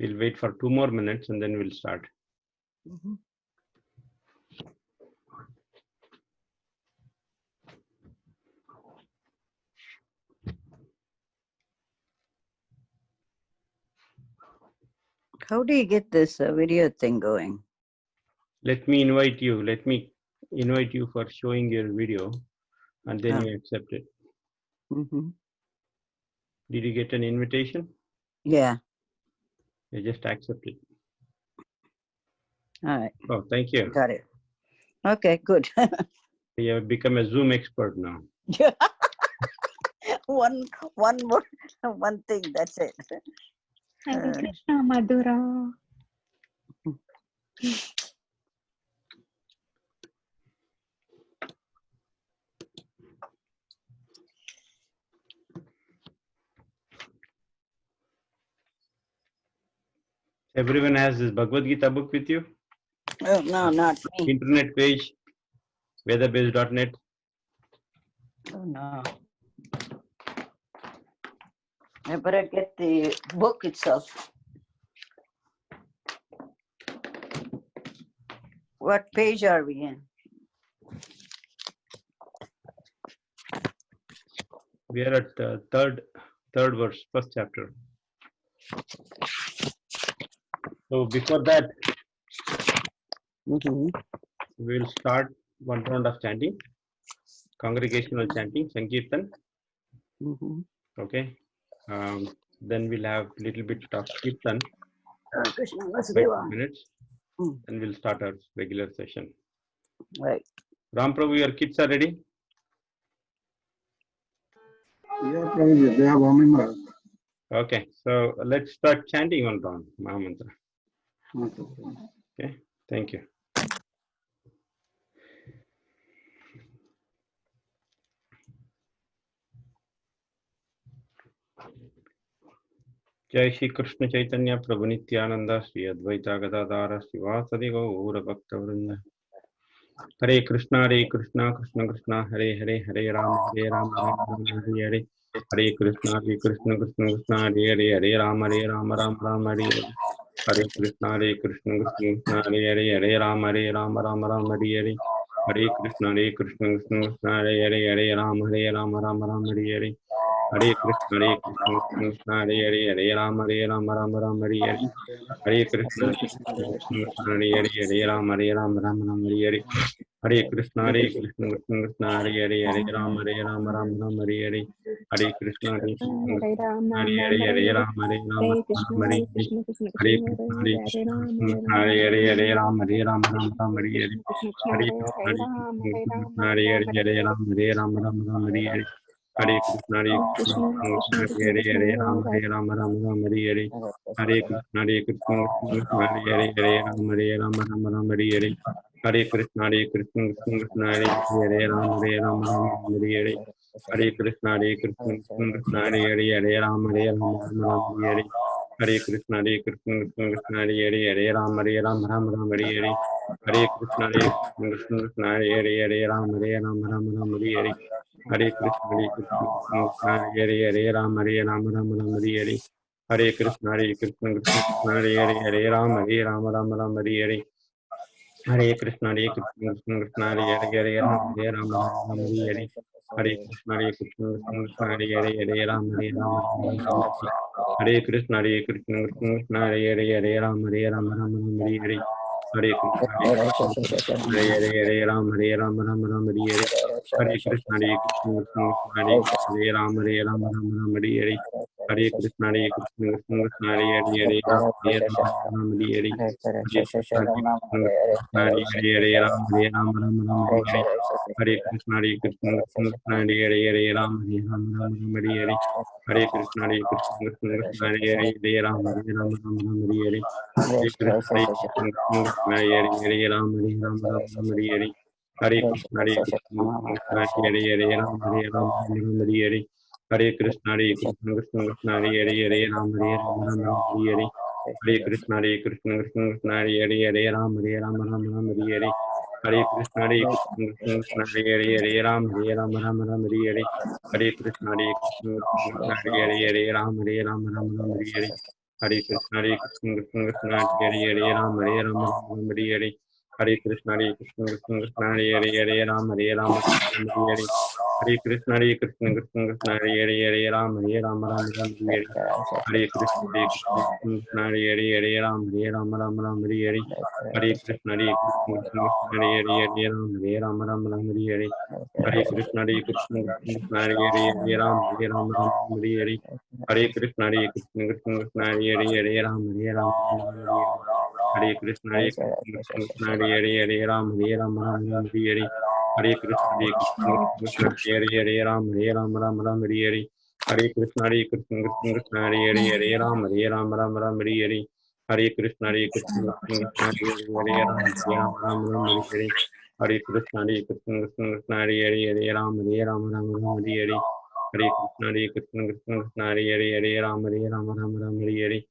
We'll wait for 2 more minutes and then we'll start. How do you get this video thing going? Let me invite you. Let me invite you for showing your video and then you accept it. Did you get an invitation? Yeah. You just accept it. All right. Oh, thank you. Got it. Okay, good. You have become a Zoom expert now. one thing, that's it. Hare Krishna, Madhura. Everyone has this Bhagavad Gita book with you? Oh, no, not me. Internet page, vedabase.net. Oh, no. I better get the book itself. What page are we in? We are at third verse, first chapter. So before that, we'll start one round of chanting, congregational chanting, Sankirtan. Okay. Then we'll have a little bit of Kirtan. Wait 2 minutes. Then we'll start our regular session. Right. Ram Prabhu, your kids are ready? Yeah, Prabhuji, they have Amima. Okay, so let's start chanting one round, Mahamantra. Okay, thank you. Jai Shri Krishna Chaitanya Prabhu Nityananda Shri Advaita Gadadara Srivasadi Gaura Bhakta Vrinda. Hare Krishna Krishna Krishna Hare Hare Hare Rama Rama Hare Hare. Hare Krishna Krishna Krishna Hare Hare Hare Rama Rama Hare Hare. Hare Krishna Krishna Hare Hare Rama Rama Hare Hare. Hare Krishna Krishna Hare Hare Rama Rama Hare Hare. Hare Krishna Krishna Hare Hare Rama Rama Hare Hare. Hare Krishna Krishna Hare Rama Hare Hare. Hare Krishna Krishna Hare Hare Rama Rama Hare Hare. Hare Krishna Hare Ram, Ram Hare Ram, Hare Hare Rama Hare Krishna, Hare Hare Hare. Krishna, Krishna Hare Krishna, Krishna Hare Ram, Hare Krishna Ram, Hare Hare Hare Rama Hare Krishna, Krishna Hare Hare Ram, Hare Ram, Hare Hare Ram, Hare Hare Rama Hare Hare. Hare Krishna Krishna, Krishna Hare Krishna, Hare Hare Rama Hare Hare. Hare Krishna Krishna Hare Hare Rama Hare Hare. Hare Krishna Krishna Hare Rama Hare Hare. Hare Krishna Krishna Hare Hare Rama Hare Hare. Hare Krishna Krishna Hare Rama Hare Hare. Hare Krishna Krishna Hare Hare Rama Hare Hare. Hare Krishna Krishna Hare Rama Hare Hare. Hare Krishna Krishna Hare Rama Hare Hare. Hare Krishna Krishna Hare Rama Hare Hare. Hare Krishna Krishna Hare Rama Hare Hare. Hare Krishna Krishna Hare Rama Hare Hare. Hare Krishna Hare Rama Hare Hare. Hare Krishna Krishna Hare Rama Hare Hare. Hare Krishna Krishna Hare Rama Hare Hare. Hare Krishna Krishna Hare Rama Hare Hare. Hare Krishna Krishna Hare Rama Hare Hare. Hare Krishna Krishna Hare Rama Hare Hare. Hare Krishna Krishna Hare Rama Hare Hare. Hare Krishna Krishna Hare Rama Hare Hare. Hare Krishna Krishna Hare Rama Hare Hare. Hare Krishna Krishna Hare Rama Hare Hare. Hare Krishna Krishna Hare Rama Hare Hare. Hare Krishna Krishna Hare Rama Hare Hare. Hare Krishna Krishna Krishna Hare Hare Ram Hare Ram Ram Ram Hare Hare Hare Krishna Krishna Krishna Hare Hare Ram Hare Ram Ram Ram Hare Hare Hare Krishna Krishna Krishna Hare Hare Ram Hare Ram Ram Ram Hare Hare Hare Krishna Krishna Krishna Hare Hare Ram Hare Ram Ram Ram Hare Hare Hare Krishna Krishna Krishna Hare Hare Ram Hare Ram Ram Ram Hare Hare Hare Krishna Krishna Krishna Hare Hare Ram Hare Ram Ram Ram Hare Hare Hare Krishna Krishna Krishna Hare Hare Ram Hare Ram Ram Ram Hare Hare Hare Krishna Krishna Krishna Hare Hare Ram Hare Ram Ram Ram Hare Hare Hare Krishna Krishna Krishna Hare Hare Ram Hare Ram Ram Ram Hare Hare Hare Krishna Krishna Krishna Hare Hare Ram Hare Ram Ram Ram Hare Hare Hare Krishna Krishna Krishna Hare Hare Ram Hare Ram Ram Ram Hare Hare Hare Krishna Krishna Krishna Hare Hare Ram Hare Ram Ram Ram Hare Hare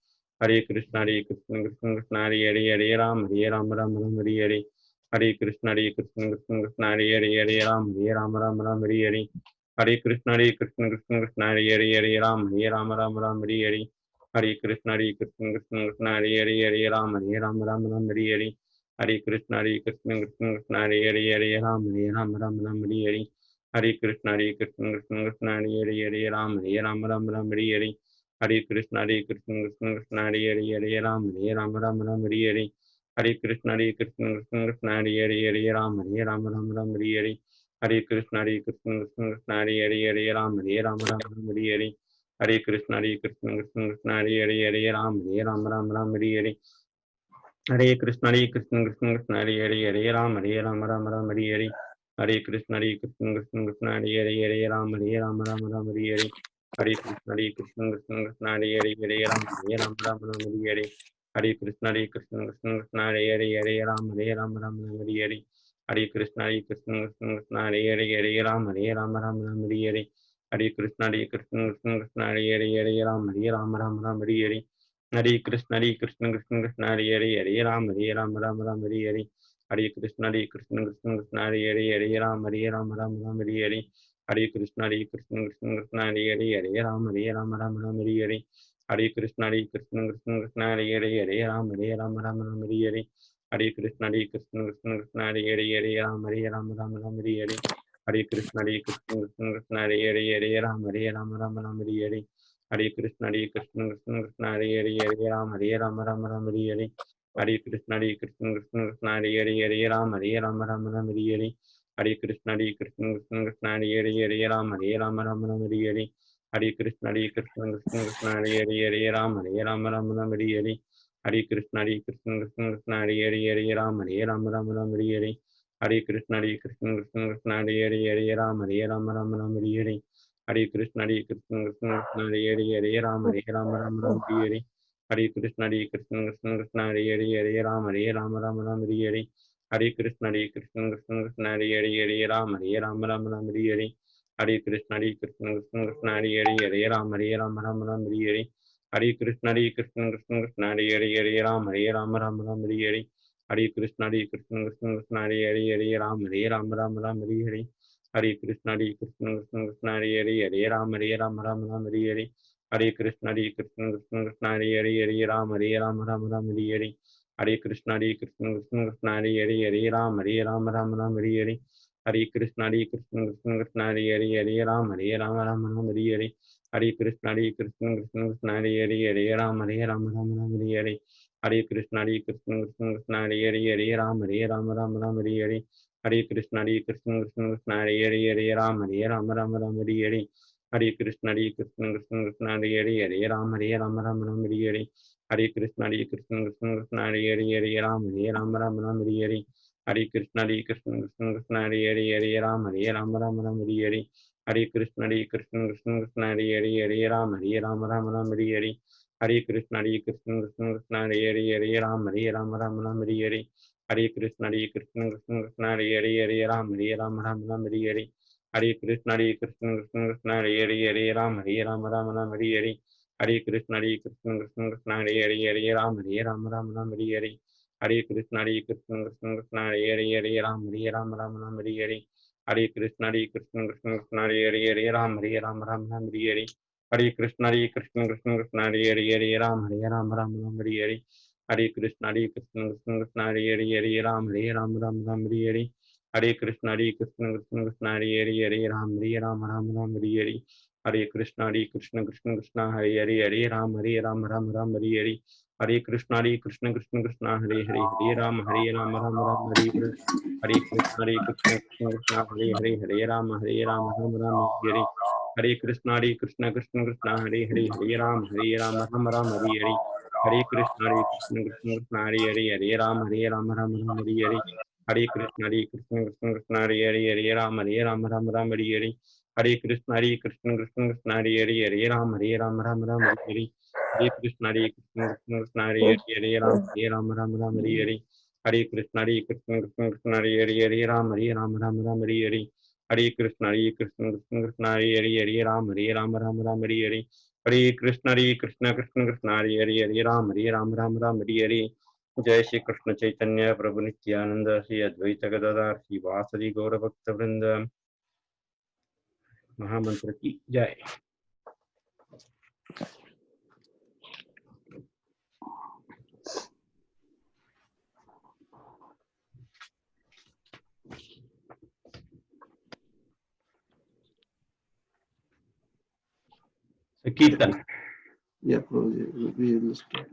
Hare Krishna Krishna Krishna Hare Hare Ram Hare Ram Ram Ram Hare Hare Hare Krishna Krishna Krishna Hare Hare Ram Hare Ram Ram Ram Hare Hare Hare Krishna Krishna Krishna Hare Hare Ram Hare Ram Ram Ram Hare Hare Hare Krishna Krishna Krishna Hare Hare Ram Hare Ram Ram Ram Hare Hare Hare Krishna Krishna Krishna Hare Hare Ram Hare Ram Ram Ram Hare Hare Hare Krishna Krishna Krishna Hare Hare Ram Hare Ram Ram Ram Hare Hare Hare Krishna Krishna Krishna Hare Hare Ram Hare Ram Ram Ram Hare Hare Hare Krishna Krishna Krishna Hare Hare Ram Hare Ram Ram Ram Hare Hare Hare Krishna Krishna Krishna Hare Hare Ram Hare Ram Ram Ram Hare Hare Hare Krishna Krishna Krishna Hare Hare Ram Hare Ram Ram Ram Hare Hare Hare Krishna Krishna Krishna Hare Hare Ram Hare Ram Ram Ram Hare Hare Hare Krishna Krishna Krishna Hare Hare Ram Hare Ram Ram Ram Hare Hare Hare Krishna Krishna Krishna Hare Hare Ram Hare Ram Ram Ram Hare Hare Hare Krishna Krishna Krishna Hare Hare Ram Hare Ram Ram Ram Hare Hare Hare Krishna Krishna Krishna Hare Hare Ram Hare Ram Ram Ram Hare Hare Hare Krishna Krishna Krishna Hare Hare Ram Hare Ram Ram Ram Hare Hare Hare Krishna Krishna Krishna Hare Hare Ram Hare Ram Ram Ram Hare Hare Hare Krishna Krishna Krishna Hare Hare Ram Hare Ram Ram Ram Hare Hare Hare Krishna Krishna Krishna Hare Hare Ram Hare Ram Ram Ram Hare Hare Hare Krishna Krishna Krishna Hare Hare Ram Hare Ram Ram Ram Hare Hare Hare Krishna Krishna Krishna Hare Hare Ram Hare Ram Ram Ram Hare Hare Hare Krishna Krishna Krishna Hare Hare Ram Hare Ram Ram Ram Hare Hare Hare Krishna Krishna Krishna Hare Hare Ram Hare Ram Ram Ram Hare Hare Hare Krishna Krishna Krishna Hare Hare Ram Hare Ram Ram Ram Hare Hare Hare Krishna Krishna Krishna Hare Hare Ram Hare Ram Ram Ram Hare Hare Hare Krishna Krishna Krishna Hare Hare Ram Hare Ram Ram Ram Hare Hare Hare Krishna Krishna Krishna Hare Hare Ram Hare Ram Ram Ram Hare Hare Hare Krishna Krishna Krishna Hare Hare Ram Hare Ram Ram Ram Hare Hare Hare Krishna Krishna Krishna Hare Hare Ram Hare Ram Ram Ram Hare Hare Hare Krishna Krishna Krishna Hare Hare Ram Hare Ram Ram Ram Hare Hare Hare Krishna Krishna Krishna Hare Hare Ram Hare Ram Ram Ram Hare Hare Hare Krishna Krishna Krishna Hare Hare Ram Hare Ram Ram Ram Hare Hare Hare Krishna Krishna Krishna Hare Hare Ram Hare Ram Ram Ram Hare Hare Hare Krishna Krishna Krishna Hare Hare Ram Hare Ram Ram Ram Hare Hare Hare Krishna Krishna Krishna Hare Hare Ram Hare Ram Ram Ram Hare Hare Hare Krishna Krishna Krishna Hare Hare Ram Hare Ram Ram Ram Hare Hare Hare Krishna Krishna Krishna Hare Hare Ram Hare Ram Ram Ram Hare Hare Hare Krishna Krishna Krishna Hare Hare Ram Hare Ram Ram Ram Hare Hare Hare Krishna Krishna Krishna Hare Hare Ram Hare Ram Ram Ram Hare Hare Hare Krishna Krishna Krishna Hare Hare Ram Hare Ram Ram Ram Hare Hare Hare Krishna Krishna Krishna Hare Hare Ram Hare Ram Ram Ram Hare Hare Hare Krishna Krishna Krishna Hare Hare Ram Hare Ram Ram Ram Hare Hare Hare Krishna Krishna Krishna Hare Hare Ram Hare Ram Ram Ram Hare Hare Hare Krishna Krishna Krishna Hare Hare Ram Hare Ram Ram Ram Hare Hare Hare Krishna Krishna Krishna Hare Hare Ram Hare Ram Ram Ram Hare Hare Hare Krishna Krishna Krishna Hare Hare Ram Hare Ram Ram Ram Hare Hare Hare Krishna Krishna Krishna Hare Hare Ram Hare Ram Ram Ram Hare Hare Hare Krishna Krishna Krishna Hare Hare Ram Hare Ram Ram Ram Hare Hare Hare Krishna Krishna Krishna Hare Hare Ram Hare Ram Ram Ram Hare Hare Hare Krishna Krishna Krishna Hare Hare Ram Hare Ram Ram Ram Hare Hare Hare Krishna Krishna Krishna Hare Hare Ram Hare Ram Ram Ram Hare Hare Hare Krishna Krishna Krishna Hare Hare Ram Hare Ram Ram Hare Hare Hare Krishna Krishna Krishna Hare Hare Ram Ram Ram Hare Hare Hare Krishna Krishna Krishna Hare Hare Ram Ram Ram Hare Hare Hare Krishna Krishna Krishna Hare Hare Ram Ram Ram Hare Hare Hare Krishna Krishna Krishna Hare Hare Ram Ram Ram Hare Hare Hare Krishna Krishna Krishna Hare Hare Ram Ram Ram Hare Hare Hare Krishna Krishna Hare Hare Ram Ram Ram Hare Hare Krishna Krishna Krishna Hare Ram Ram Hare Hare Hare Krishna Krishna Hare Ram Ram Hare Hare Hare Krishna Krishna Krishna Hare Ram Ram Hare Hare Hare Krishna Krishna Krishna Hare Ram Ram Hare Hare Hare Krishna Krishna Krishna Hare Ram Ram Hare Hare Hare Krishna Krishna Krishna Hare Ram Ram Hare Hare Hare Krishna Krishna Hare Ram Hare Hare Hare Krishna Krishna Krishna Hare Ram Hare Hare जय श्री कृष्ण चैतन्य प्रभु नित्यानंद श्री अद्वैत गदाधर श्री वासुदेव गौर भक्त वृंद महामंत्र की जय। कीर्तन Yeah, Prabhuji, we will start.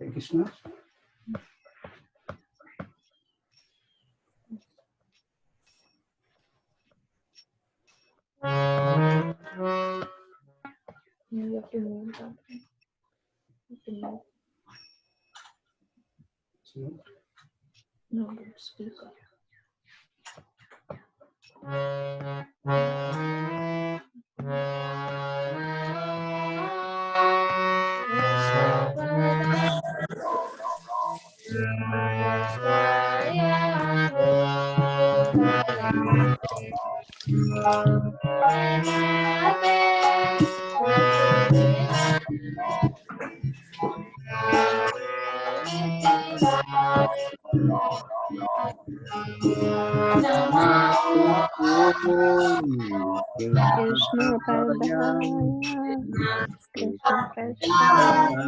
Hare Krishna. You have to move that. You have to move. No, but speaker. Krishna Padaya, Krishna Prasthaya,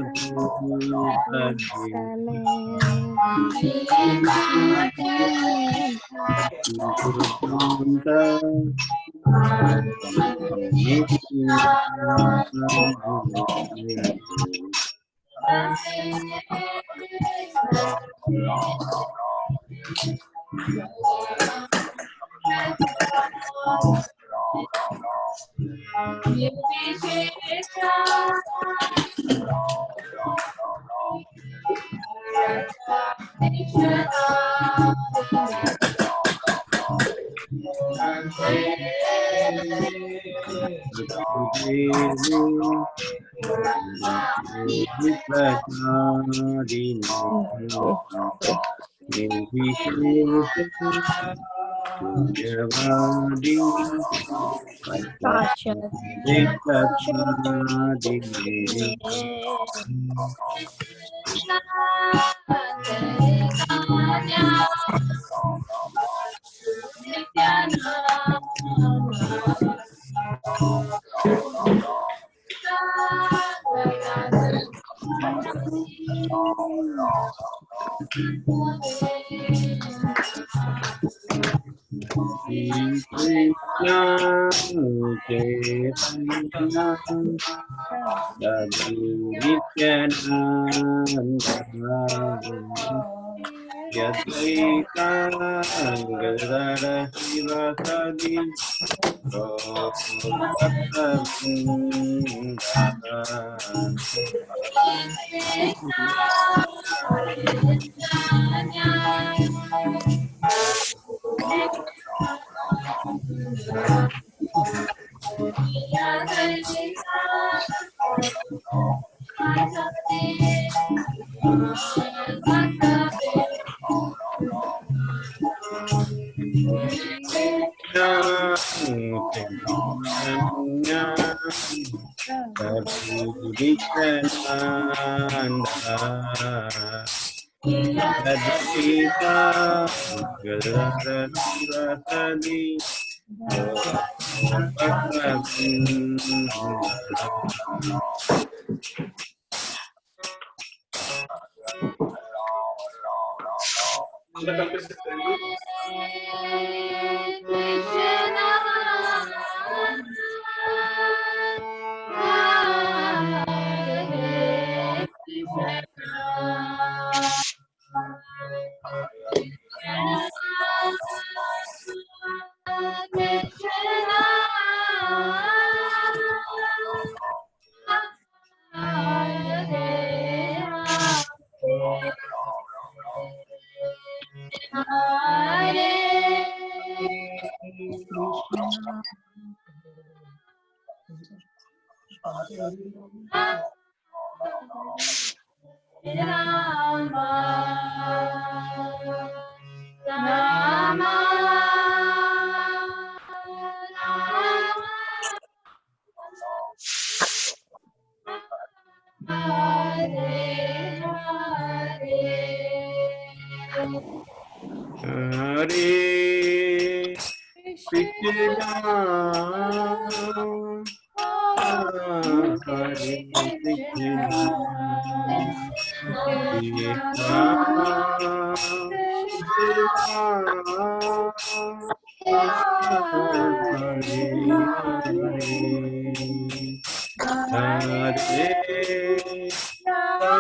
Hare Krishna, Hare Krishna, Krishna Hare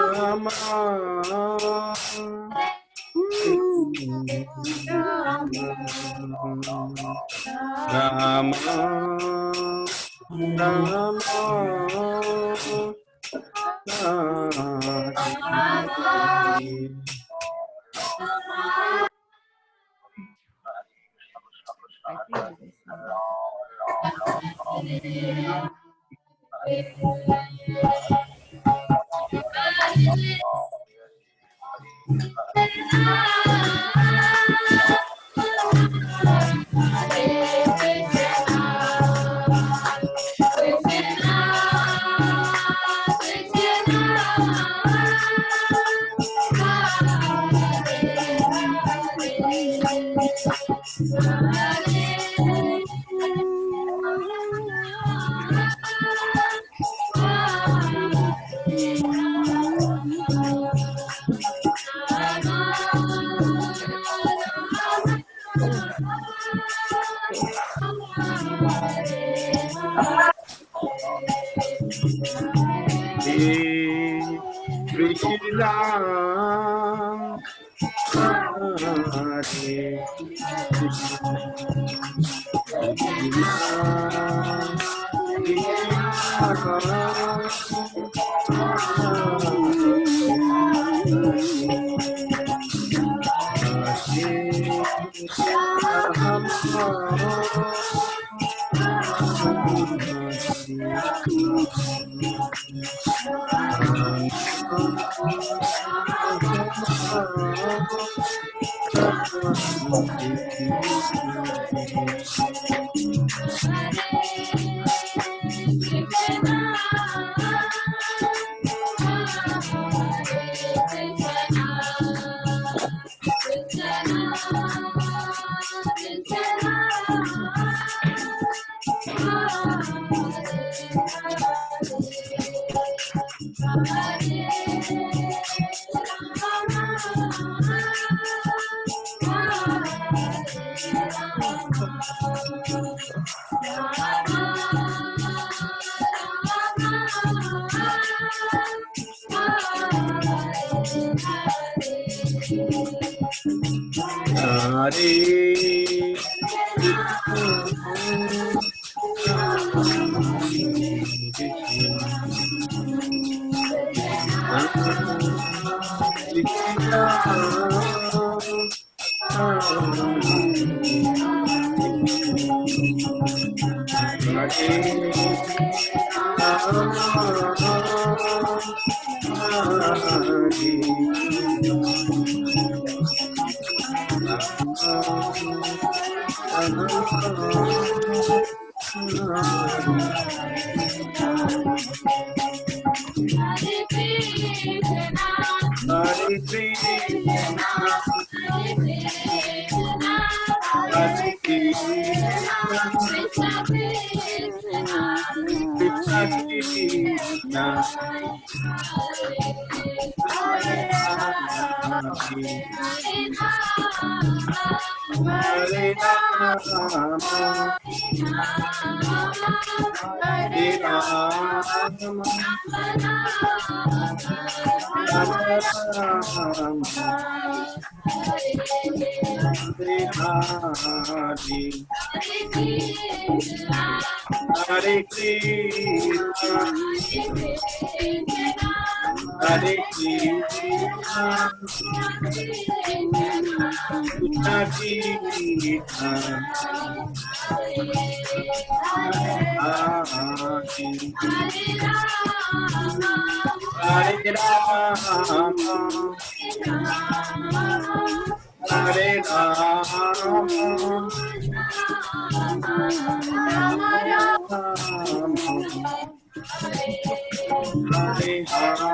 Rama, Rama Krishna Hare Hare Krishna, Krishna Krishna, Hare Rama, Hare Rama, Hare Rama, Rama Rama, Hare Hare, Hare Krishna, Hare Krishna, Krishna Krishna, Hare Hare, Hare Rama, Hare Rama, Hare Hare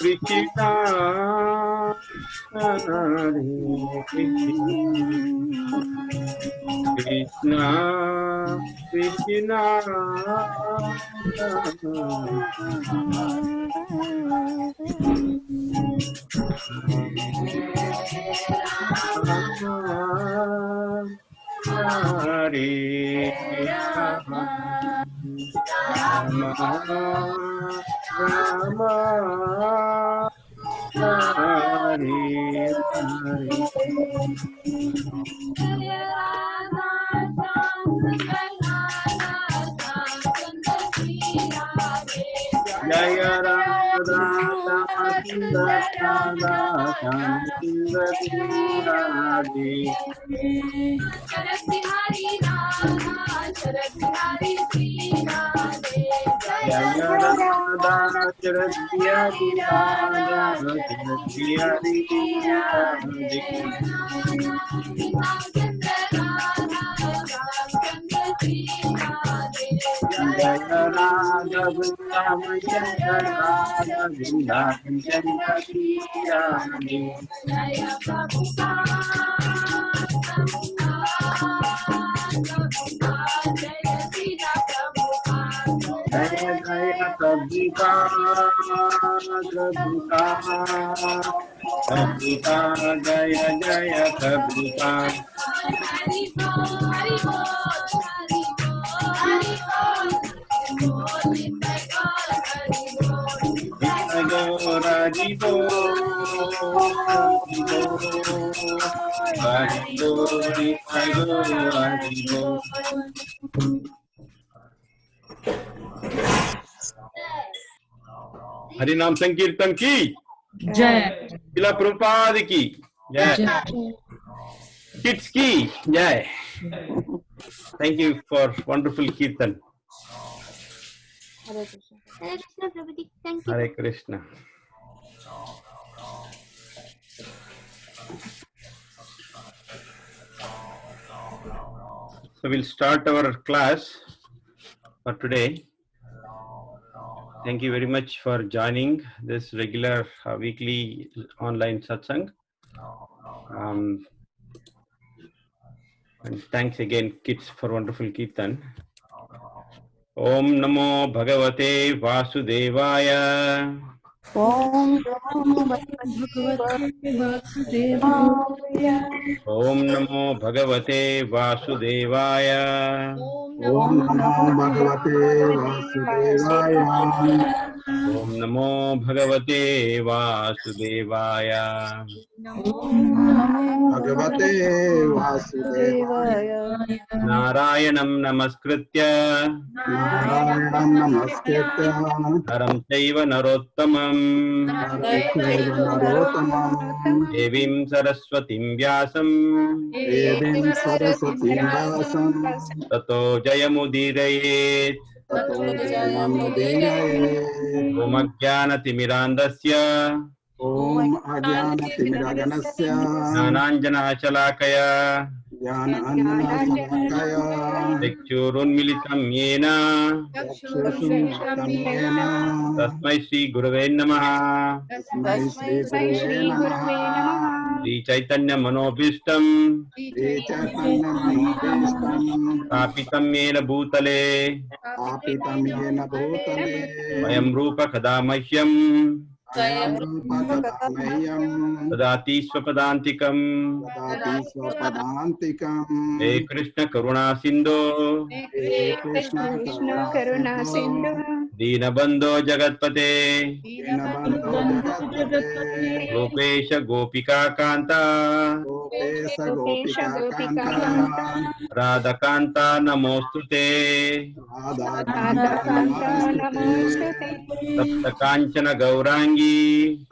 Krishna, Hare Krishna, Krishna Hare Rama, Rama Hare Hare. Jaya Radha Sundar Radha Sundar Radhe. Jaya Radha Charat Bihari Radha Charat Bihari Radhe. Jaya Radha Vrindavan Shankar Radha Vrindavan Shankar Radhe. Jaya Jaya Prabhupada, Prabhupada, Prabhupada, Jaya Jaya Prabhupada. Haribo, Haribo, Haribo. Hari नाम संकीर्तन की जय। श्रील प्रभुपाद की जय। Kids की जय। Thank you for wonderful kirtan. Hare Krishna. Hare Krishna, Prabhuji. Thank you. Hare Krishna. So we'll start our class for today. Thank you very much for joining this regular weekly online satsang. And thanks again, kids, for wonderful kirtan. Om Namo Bhagavate Vasudevaya. Om Bhagavate Vasudevaya. ओम नमो भगवते वासुदेवाय। ओम नमो भगवते वासुदेवाय। ओम नमो भगवते वासुदेवाय। भगवते वासुदेवाय। नारायणं नमस्कृत्य नारायणं नमस्कृत्य नरं चैव नरोत्तमं नरं चैव नरोत्तमं देवीं सरस्वतीं व्यासं देवीं सरस्वतीं व्यासं ततो जयमुदीरयेत्। ततो जयमुदीरयेत्। ॐ अज्ञानतिमिरान्धस्य ॐ अज्ञानतिमिरगणस्य ज्ञानाञ्जनशलाकया ज्ञानाञ्जनशलाकया चक्षुरुन्मिलितं येन चक्षुषुन्मिलितं येन तस्मै श्रीगुरवे नमः। तस्मै श्रीगुरुवे नमः। श्रीचैतन्यमनोभीष्टं श्रीचैतन्यमनोभीष्टं स्थापितं येन भूतले स्थापितं येन भूतले स्वयं रूप कदा मह्यं स्वयं रूपकथामह्यं ददाति स्वपदान्तिकम्। ददाति स्वपदान्तिकम्। हे कृष्ण करुणा सिन्धो हे कृष्ण करुणा सिन्धु दीनबन्धो जगत्पते दीनबन्धो जगत्पते गोपेश गोपिका कान्ता गोपेश गोपिकान्ता राधकान्ता नमोऽस्तुते। राधाकान्ता नमोस्तुते। सप्तकाञ्चन गौराङ्गी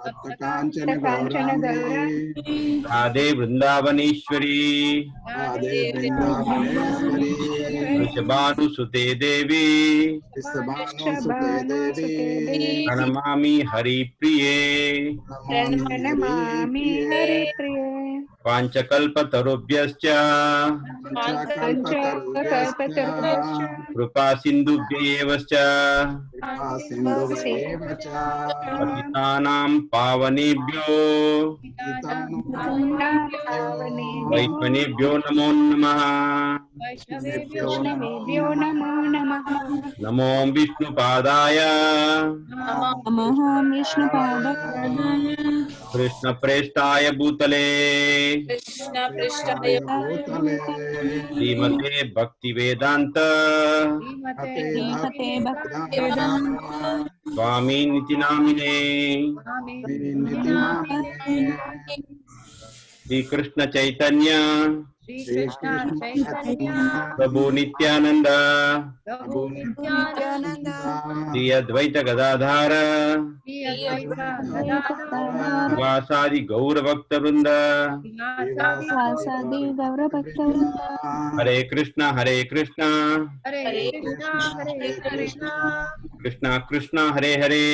सप्तकाञ्चन गौराङ्गी राधे वृन्दावनेश्वरी राधे वृन्दावनेश्वरी वृषभानुसुते देवी वृषभानुसुते देवी प्रणमामि हरिप्रिये। प्रणमामि हरिप्रिये। पाञ्चकल्पतरुभ्यश्च पञ्चकल्पतरुभ्यश्च कृपा सिन्धुभ्येवश्च कृपा सिन्धुभ्येव च पतितानां पावनेभ्यो वैष्णवेभ्यो नमो नमः। वैष्णवेभ्यो नमो नमः। नमो विष्णुपादाय नमः विष्णुपादाय कृष्णप्रेष्ठाय भूतले भूतले श्रीमते भक्तिवेदान्त श्रीमते भक्तिवेदान्त स्वामिनिति नामिने। स्वामिनिति नामिने। श्री कृष्ण चैतन्य श्रीकृष्ण चैतन्य प्रभु नित्यानंद प्रभु नित्यानंद श्री अद्वैत गदाधार वासादि गौर भक्त वृंद। वासादि गौर भक्तवृंद। हरे कृष्णा हरे कृष्णा हरे कृष्णा कृष्णा कृष्णा हरे हरे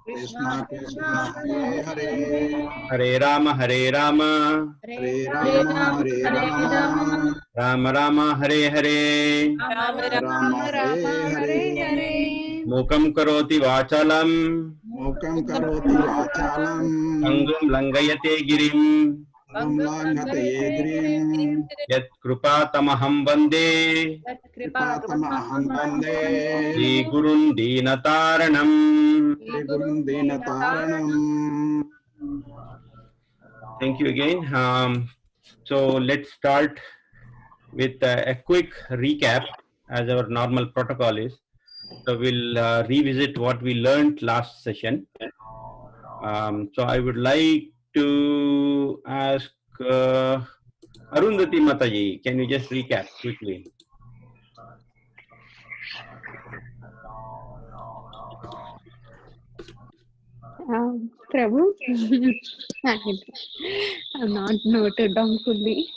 कृष्ण कृष्ण हरे हरे हरे राम हरे राम हरे राम राम राम हरे हरे राम राम हरे हरे। मूकं करोति वाचालं मूकं करोति वाचालं अंगुं लंघयते गिरिं लंघयते गिरिं यत्कृपातमहं वन्दे कृपातमहं वन्दे श्रीगुरुं दीनतारणम्। श्रीगुरुं दीनतारणम्। Thank you again. So let's start with a quick recap as our normal protocol is. So we'll revisit what we learned last session. So I would like to ask Arundhati Mataji, can you just recap quickly? Prabhu, I'm not noted down fully.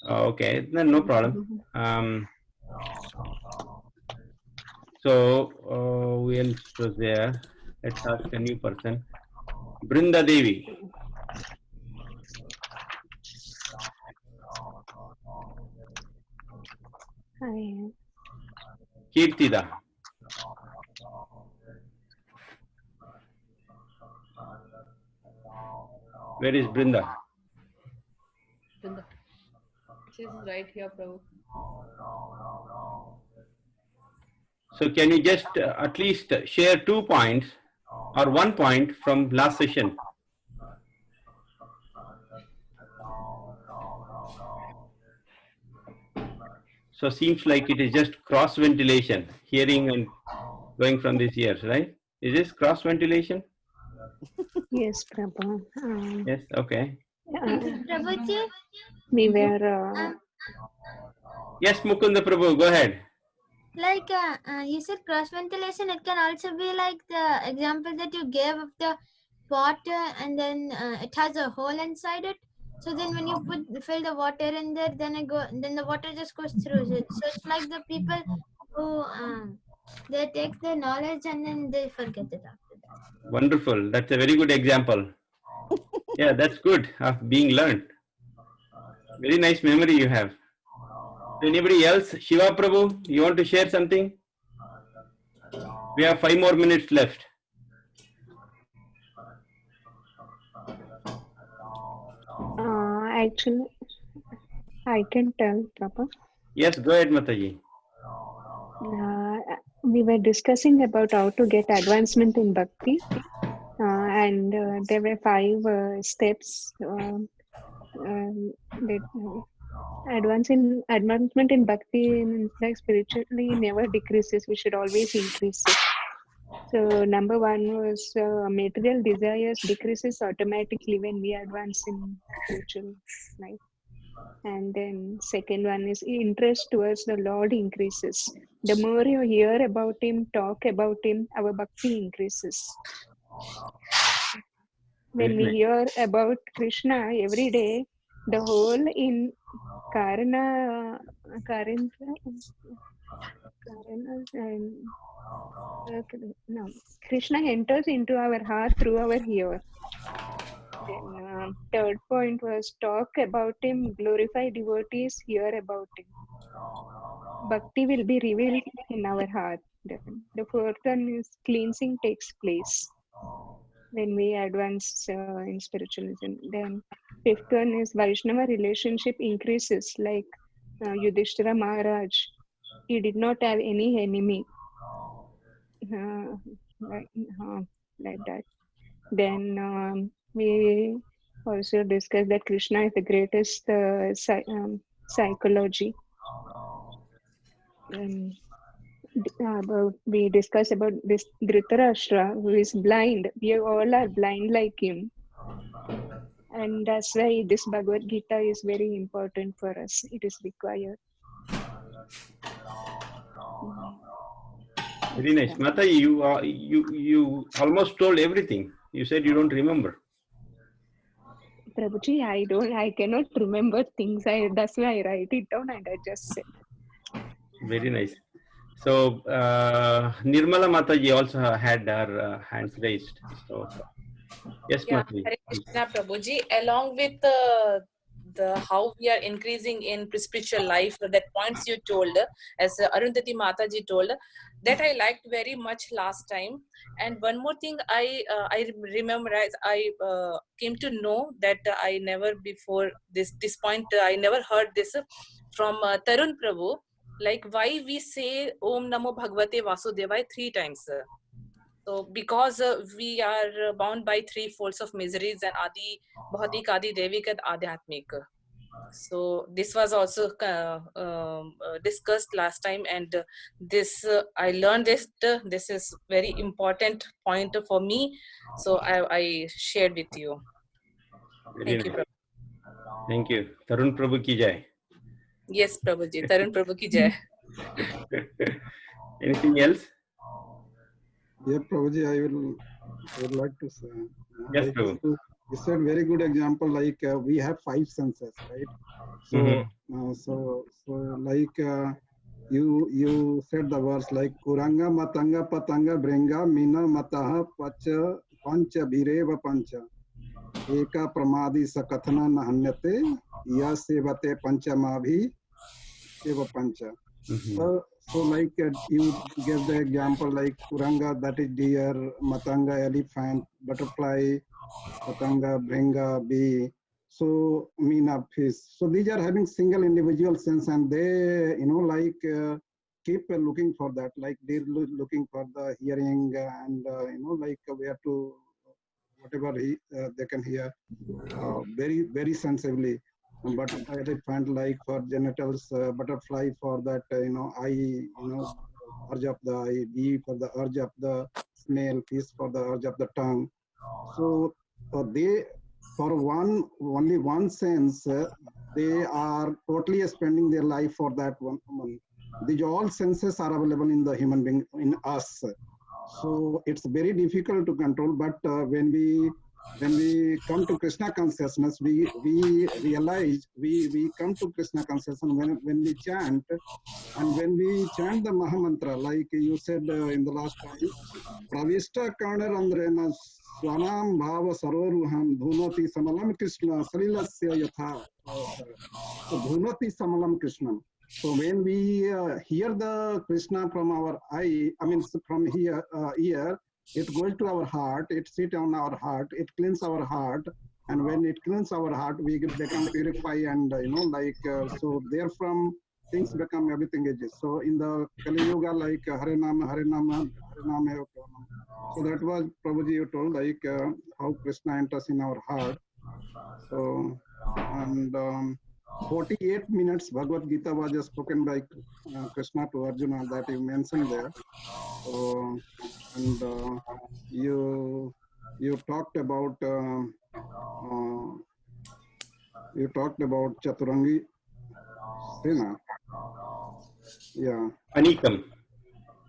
Okay, then no problem. So who else was there? Let's ask a new person. Brinda Devi. Hi. Kirtida. Where is Brinda? She's right here, Prabhu. So can you just at least share 2 points or 1 point from last session? So seems like it is just cross ventilation, hearing and going from these ears, right? Is this cross ventilation? Yes, Prabhu. Yes. Okay. Prabhuji, We were Yes, Mukunda Prabhu, go ahead. like you said cross ventilation, it can also be like the example that you gave of the pot and then it has a hole inside it. So then when you fill the water in there, then then the water just goes through. So it's like the people who they take the knowledge and then they forget it after that. Wonderful. That's a very good example. Yeah, that's good of being learned. Very nice memory you have. Anybody else? Shiva Prabhu, you want to share something? We have 5 more minutes left. actually, I can tell, Prabhu. Yes, go ahead, Mataji. We were discussing about how to get advancement in bhakti, and there were 5 steps that advancement in bhakti means like spiritually never decreases. We should always increase it. So number 1 was material desires decreases automatically when we advance in spiritual life. And then second one is interest towards the Lord increases. The more you hear about him, talk about him, our bhakti increases. When we hear about Krishna every day, the whole in Krishna enters into our heart through our ear. Then third point was talk about him, glorify devotees, hear about him. Bhakti will be revealed in our heart. Then the fourth one is cleansing takes place when we advance in spiritualism. Then fifth one is Vaishnava relationship increases, like Yudhishthira Maharaj. He did not have any enemy. Like that. Then we also discussed that Krishna is the greatest psychology. We discussed about this Dhritarashtra, who is blind. We all are blind like him. And that's why this Bhagavad Gita is very important for us. It is required. Very nice. Mata, you almost told everything. You said you don't remember. Prabhuji, I cannot remember things. That's why I write it down and I just said. Very nice. So Nirmala Mataji also had her hands raised. So yes, Yeah, Mataji. Hare Krishna Prabhuji. Along with the how we are increasing in spiritual life, that points you told, as Arundhati Mataji told, that I liked very much last time. And one more thing I remember, I came to know that I never before this point I never heard this from Tarun Prabhu. Like why we say Om Namo Bhagavate Vasudevaya 3 times. So because we are bound by 3 folds of miseries and Adi, Bhautik, Adi, Devik and Adhyatmik. So this was also discussed last time, and this I learned this. This is very important point for me. So I shared with you. Thank you, Prabhu. Thank you. Tarun Prabhu ki jai. Yes, Prabhuji. Tarun Prabhu ki jai. Anything else? Yeah, Prabhuji, I would like to say. Yes, Prabhu. You said very good example. Like we have 5 senses, right? So, like you said the words like Kuranga, Matanga, Patanga, Bringa, Mina, Mataha, Pacha, Pancha, Bireva, Pancha. Eka Pramadi Sakathana Nahanyate, Ya Sevate Panchamavi, Seva Pancha. So like you gave the example like Kuranga, that is deer, Matanga, elephant, butterfly, Patanga, Bringa, bee, so Meena, fish. So these are having single individual sense, and they, like keep looking for that, like they're looking for the hearing and, like where to, whatever they can hear very, very sensibly. but elephant like for genitals, butterfly for that, eye, urge of the eye, bee for the urge of the smell, fish for the urge of the tongue. So they, for only one sense, they are totally spending their life for that one. These all senses are available in the human being, in us. So it's very difficult to control. But when we come to Krishna consciousness, we realize we come to Krishna consciousness when we chant, and when we chant the Mahamantra, like you said in the last time, Pravishta Karnarandrena Swanam Bhava Saroruham Dhunati Samalam Krishna Salilasya Yatha. So Dhunati Samalam Krishna. So when we hear the Krishna from our eye, from here, ear, it goes to our heart, it sits on our heart, it cleans our heart, and when it cleans our heart, we become purified, and so therefrom things become everything is. So in the Kali Yuga, like Hare Nama, Hare Nama, Hare Nama. So that was Prabhuji you told, how Krishna enters in our heart. So and 48 minutes Bhagavad Gita was just spoken by Krishna to Arjuna, that you mentioned there. So, and you talked about Chaturangi Sena. Yeah. Anikam.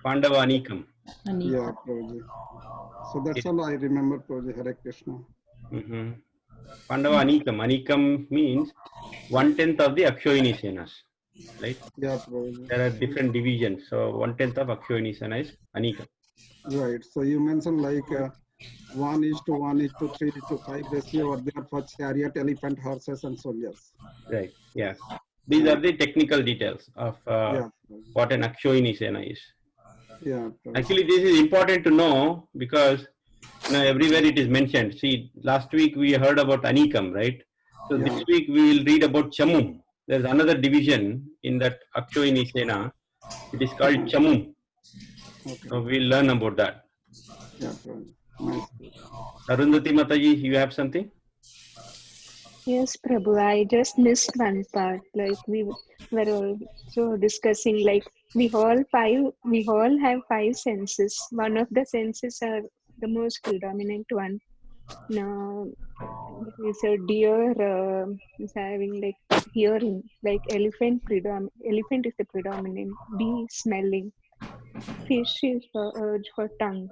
Pandava Anikam. Yeah, Prabhuji. So that's all I remember, Prabhuji. Hare Krishna. Mm-hmm. Pandava Anikam. Anikam means 1/10 of the Akshoini Senas. Right? Yeah, Prabhuji. There are different divisions. So 1/10 of Akshoini Sena is Anikam. Right. So you mentioned 1:1:3:5 ratio or there for chariot, elephant, horses, and soldiers. Right. Yeah. These are the technical details of what an Akshoini Sena is. Yeah. Actually, this is important to know because everywhere it is mentioned. See, last week we heard about Anikam, right? So this week we will read about Chamum. There is another division in that Akshoini Sena. It is called Chamum. Okay. So we'll learn about that. Yeah. Nice. Arundhati Mataji, you have something? Yes, Prabhu, I just missed one part. Like we were also discussing, like we all have 5 senses. One of the senses are the most predominant one. Now, is a deer is having like hearing, like elephant is the predominant. Bee smelling, fish is urge for tongue.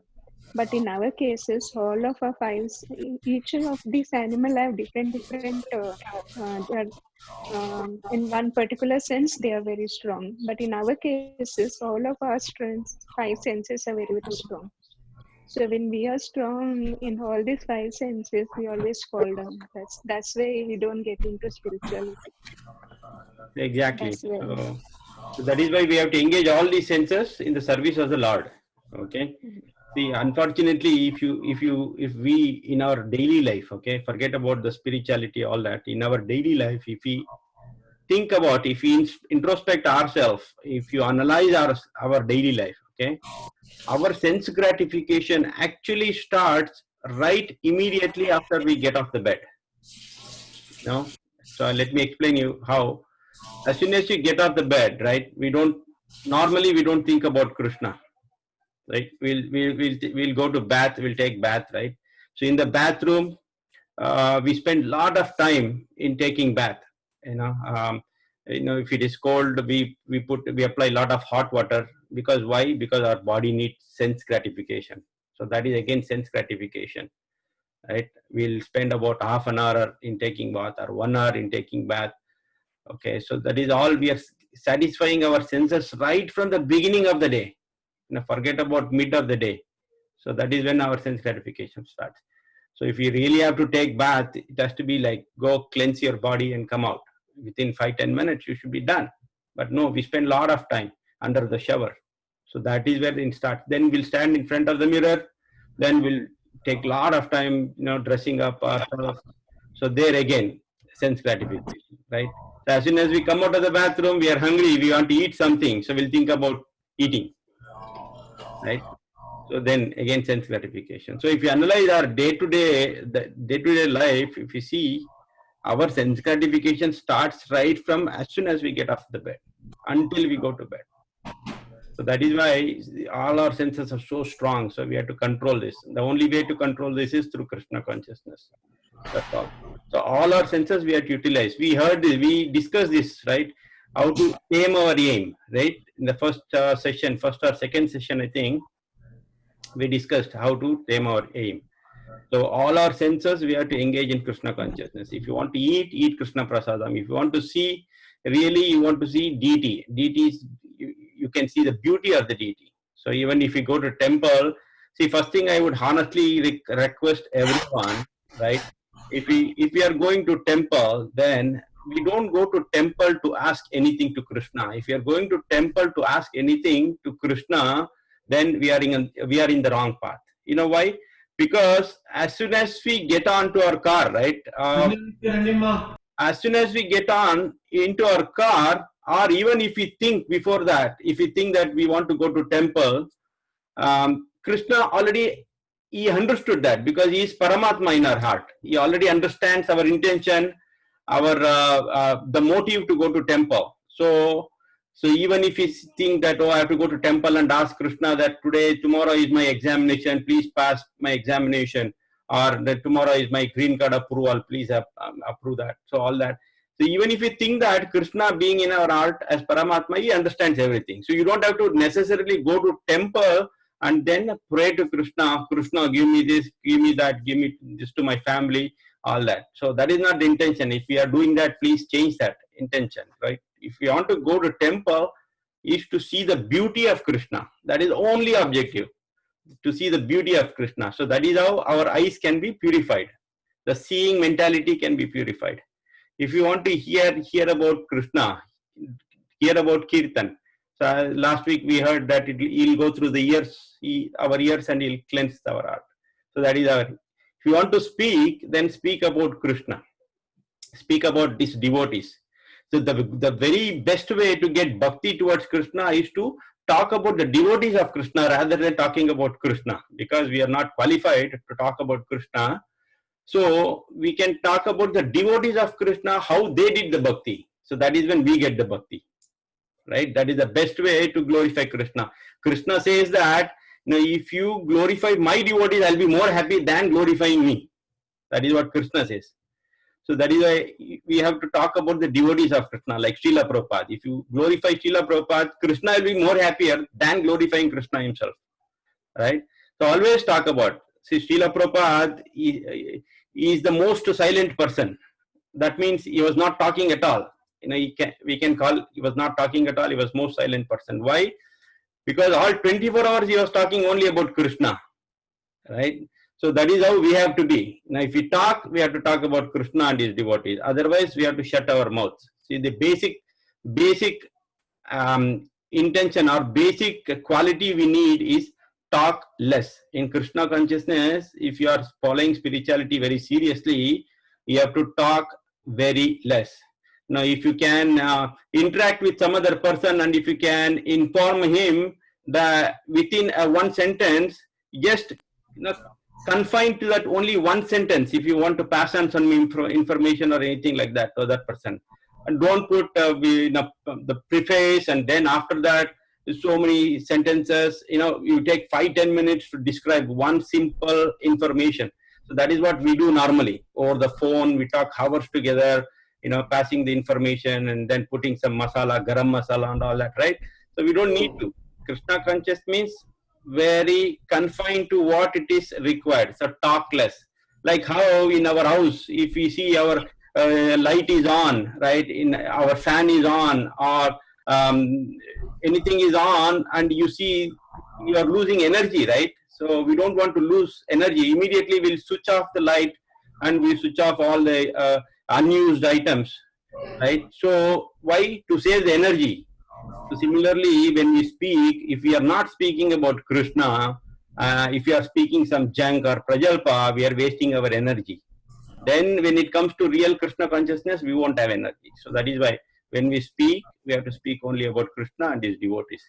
But in our cases, all of our 5, each of these animals have different. In one particular sense, they are very strong. But in our cases, all of our strengths, 5 senses are very, very strong. So when we are strong in all these 5 senses, we always fall down. That's why we don't get into spirituality. Exactly. So that is why we have to engage all these senses in the service of the Lord. Okay. See, unfortunately, if we in our daily life, okay, forget about the spirituality, all that. In our daily life, if we think about, if we introspect ourselves, if you analyze our daily life, okay, our sense gratification actually starts right immediately after we get off the bed. No? So let me explain you how. As soon as you get off the bed, right, we don't think about Krishna. Right, we'll go to bath, we'll take bath, right? So in the bathroom, we spend a lot of time in taking bath. If it is cold, we apply a lot of hot water. Because why? Because our body needs sense gratification. So that is again sense gratification, right? We'll spend about half an hour in taking bath or 1 hour in taking bath. Okay, so that is all we are satisfying our senses right from the beginning of the day. Forget about mid of the day. So that is when our sense gratification starts. So if you really have to take bath, it has to be like go cleanse your body and come out. Within 5-10 minutes, you should be done. But no, we spend a lot of time under the shower. So that is where it starts. Then we'll stand in front of the mirror. Then we'll take a lot of time, dressing up ourselves. So there again, sense gratification, right? So as soon as we come out of the bathroom, we are hungry. We want to eat something. So we'll think about eating. Right? So then again sense gratification. So if you analyze our day-to-day life, if you see, Our sense gratification starts right from as soon as we get off the bed until we go to bed. So that is why all our senses are so strong. So we have to control this. The only way to control this is through Krishna consciousness. That's all. So all our senses we have to utilize. We heard this, we discussed this, right? How to tame our aim, right? In the first session, first or second session, I think, we discussed how to tame our aim. So all our senses, we have to engage in Krishna consciousness. If you want to eat, eat Krishna prasadam. If you want to see, really you want to see deity. Deity is, you can see the beauty of the deity. So even if you go to temple, see, first thing I would honestly request everyone, right? If we are going to temple, then we don't go to temple to ask anything to Krishna. If we are going to temple to ask anything to Krishna, then we are in the wrong path. You know why? Because as soon as we get onto our car, right? As soon as we get on into our car, or even if we think before that, if we think that we want to go to temple, Krishna already, he understood that because he is Paramatma in our heart. He already understands our intention, our the motive to go to temple. So even if we think that, oh, I have to go to temple and ask Krishna that tomorrow is my examination, please pass my examination, or that tomorrow is my green card approval, please approve that. So all that. So even if you think that, Krishna being in our heart as Paramatma, he understands everything. So you don't have to necessarily go to temple and then pray to Krishna, Krishna, give me this, give me that, give me this to my family, all that. So that is not the intention. If we are doing that, please change that intention, right? If we want to go to temple, is to see the beauty of Krishna. That is only objective, to see the beauty of Krishna. So that is how our eyes can be purified. The seeing mentality can be purified. If you want to hear about Krishna, hear about Kirtan. So last week we heard that he'll go through the ears, our ears, and he'll cleanse our heart. So that is our. If you want to speak, then speak about Krishna. Speak about these devotees. So the very best way to get bhakti towards Krishna is to talk about the devotees of Krishna rather than talking about Krishna, because we are not qualified to talk about Krishna. So we can talk about the devotees of Krishna, how they did the bhakti. So that is when we get the bhakti, right? That is the best way to glorify Krishna. Krishna says that, if you glorify my devotees, I'll be more happy than glorifying me. That is what Krishna says. So that is why we have to talk about the devotees of Krishna, like Srila Prabhupada. If you glorify Srila Prabhupada, Krishna will be more happier than glorifying Krishna himself, right? So always talk about, see, Srila Prabhupada is the most silent person. That means he was not talking at all. We can call he was not talking at all. He was most silent person. Why? Because all 24 hours he was talking only about Krishna, right? So that is how we have to be. Now, if we talk, we have to talk about Krishna and his devotees. Otherwise, we have to shut our mouths. See, the basic intention or basic quality we need is talk less. In Krishna consciousness, if you are following spirituality very seriously, you have to talk very less. Now, if you can interact with some other person and if you can inform him that within one sentence, just confined to that only one sentence, if you want to pass on some information or anything like that to that person. And don't put the preface and then after that, so many sentences, you take 5-10 minutes to describe one simple information. So that is what we do normally. Over the phone, we talk hours together, passing the information and then putting some masala, garam masala and all that, right? So we don't need to. Krishna conscious means very confined to what it is required. So talk less. Like how in our house, if we see our light is on, right? In our fan is on, or anything is on, and you see you are losing energy, right? So we don't want to lose energy. Immediately we'll switch off the light and we switch off all the unused items, right? So why? To save the energy. So similarly, when we speak, if we are not speaking about Krishna, if we are speaking some junk or prajalpa, we are wasting our energy. Then when it comes to real Krishna consciousness, we won't have energy. So that is why when we speak, we have to speak only about Krishna and his devotees.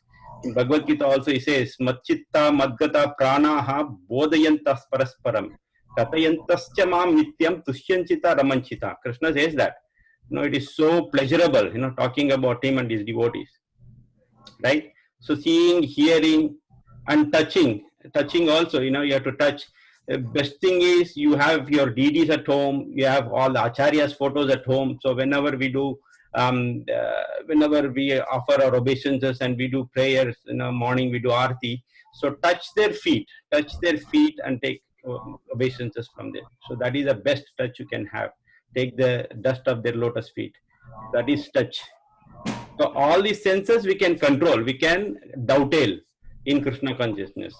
In Bhagavad Gita also he says, Matchitta Madgata Pranaha Bodayantas Parasparam. Katayantascha mam nityam tushyanchita ramanchita. Krishna says that. It is so pleasurable, talking about him and his devotees. Right? So seeing, hearing, and touching also, you have to touch. The best thing is you have your deities at home, you have all the acharyas photos at home. So whenever we do, whenever we offer our obeisances and we do prayers in the morning, we do arti. So touch their feet and take obeisances from them. So that is the best touch you can have. Take the dust of their lotus feet. That is touch. So all these senses we can control, we can dovetail in Krishna consciousness.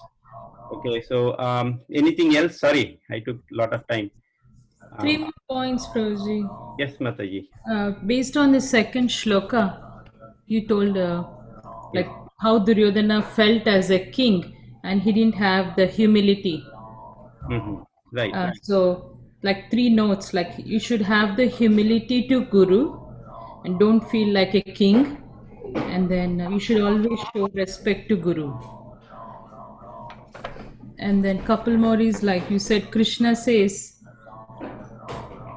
Okay, so anything else? Sorry, I took a lot of time. 3 more points, Prabhuji. Yes, Mataji. Based on the second shloka, you told like how Duryodhana felt as a king and he didn't have the humility. Mm-hmm. Right. So like 3 notes, like you should have the humility to Guru and don't feel like a king, and then you should always show respect to Guru. And then couple more is like you said, Krishna says,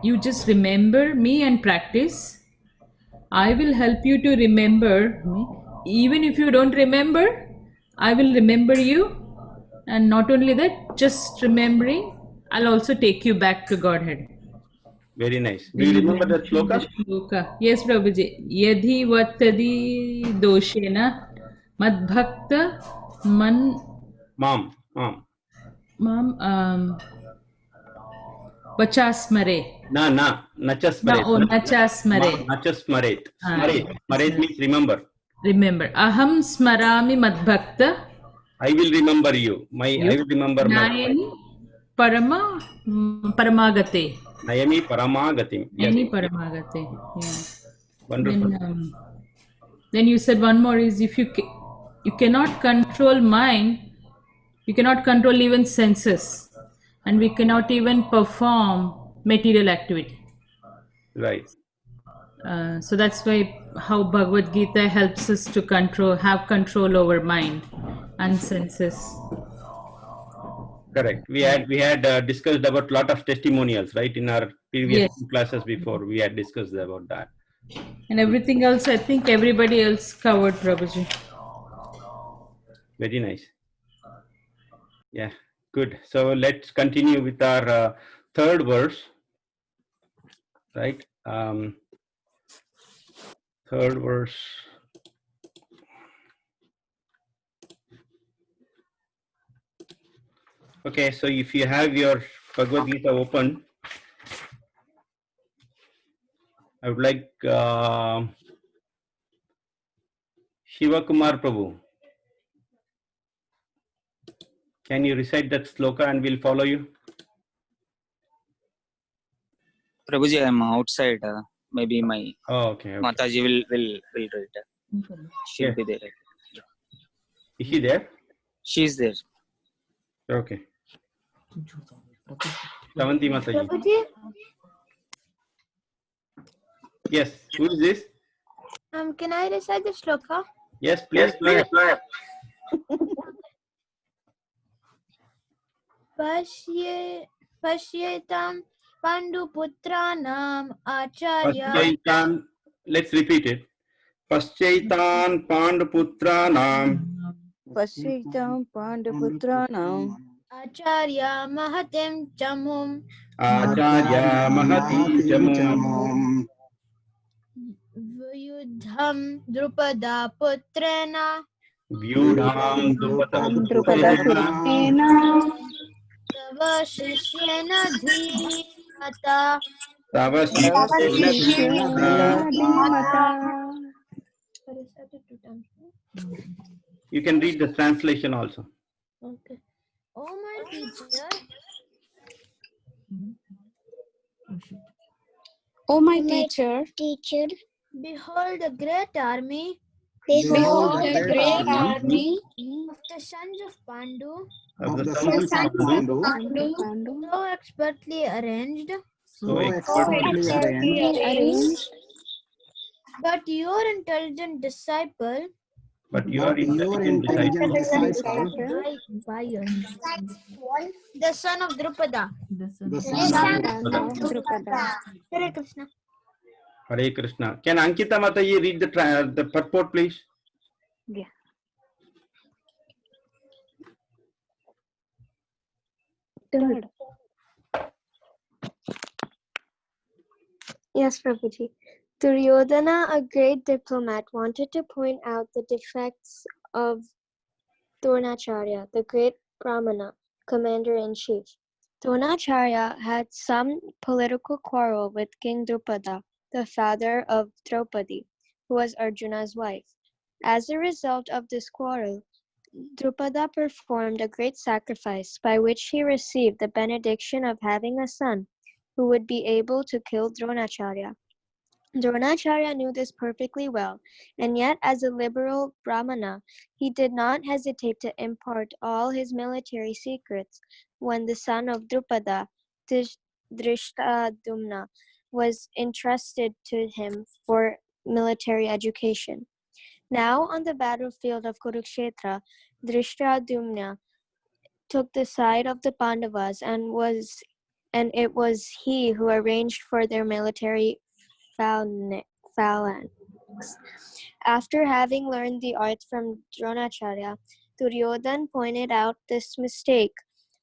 you just remember me and practice. I will help you to remember me. Even if you don't remember, I will remember you. And not only that, just remembering, I'll also take you back to Godhead. Very nice. Do you remember that shloka? Yes, Prabhuji. Yadhi vattadi doshena madbhakta man... Mam. Vachasmare. Nachasmare. Nachasmare. Nachasmare. Smaret means remember. Remember. Aham smarami madbhakta. I will remember you. I will remember Nayani paramagate. Nayami paramagatim. Nayani paramagate. Yeah. Wonderful. Then you said one more is if you cannot control mind, you cannot control even senses, and we cannot even perform material activity. Right. So that's why how Bhagavad Gita helps us to have control over mind and senses. Correct. We had discussed about a lot of testimonials, right? In our previous classes before, we had discussed about that. And everything else, I think everybody else covered, Prabhuji. Very nice. Yeah, good. So let's continue with our third verse, right? Third verse. Okay, so if you have your Bhagavad Gita open, I would like Shiva Kumar Prabhu. Can you recite that sloka and we'll follow you? Prabhuji, I am outside. Maybe my okay. Mataji will read. She'll be there. Is she there? She is there. Okay. Savanti Mataji. Prabhuji? Yes. Who is this? Can I recite the shloka? Yes, please. Pashyetam Panduputranam Acharya. Paschaitan, let's repeat it. Paschaitan Panduputranam. Pasyitam Pandaputranam. Acharya Mahatim Chamum. Acharya Mahati Jamum. Vyudham Drupada Putrena. Vyudham Drupada Putrena. Tava Shishyena Dhimata. Tava You can read the translation also. Okay. Oh my teacher. Oh my teacher, Behold a great army behold a great army of the sons of Pandu, Of the sons of Pandu, so expertly arranged, so expertly arranged, but your intelligent disciple But you are But your intelligent disciple. intelligent disciple, The son of Drupada. the son The of son Drupada. of Drupada. Hare Krishna. Hare Krishna. Can Ankita Mataji read the purport, please? Yeah. Third. Yes, Prabhuji. Duryodhana, a great diplomat, wanted to point out the defects of Dronacharya, the great Brahmana, commander-in-chief. Dronacharya had some political quarrel with King Drupada, the father of Draupadi, who was Arjuna's wife. As a result of this quarrel, Drupada performed a great sacrifice by which he received the benediction of having a son who would be able to kill Dronacharya. Dronacharya knew this perfectly well, and yet as a liberal Brahmana, he did not hesitate to impart all his military secrets when the son of Drupada, Drishtadumna, was entrusted to him for military education. Now, on the battlefield of Kurukshetra, Drishtadumna took the side of the Pandavas and it was he who arranged for their military phalanx. After having learned the art from Dronacharya, Duryodhan pointed out this mistake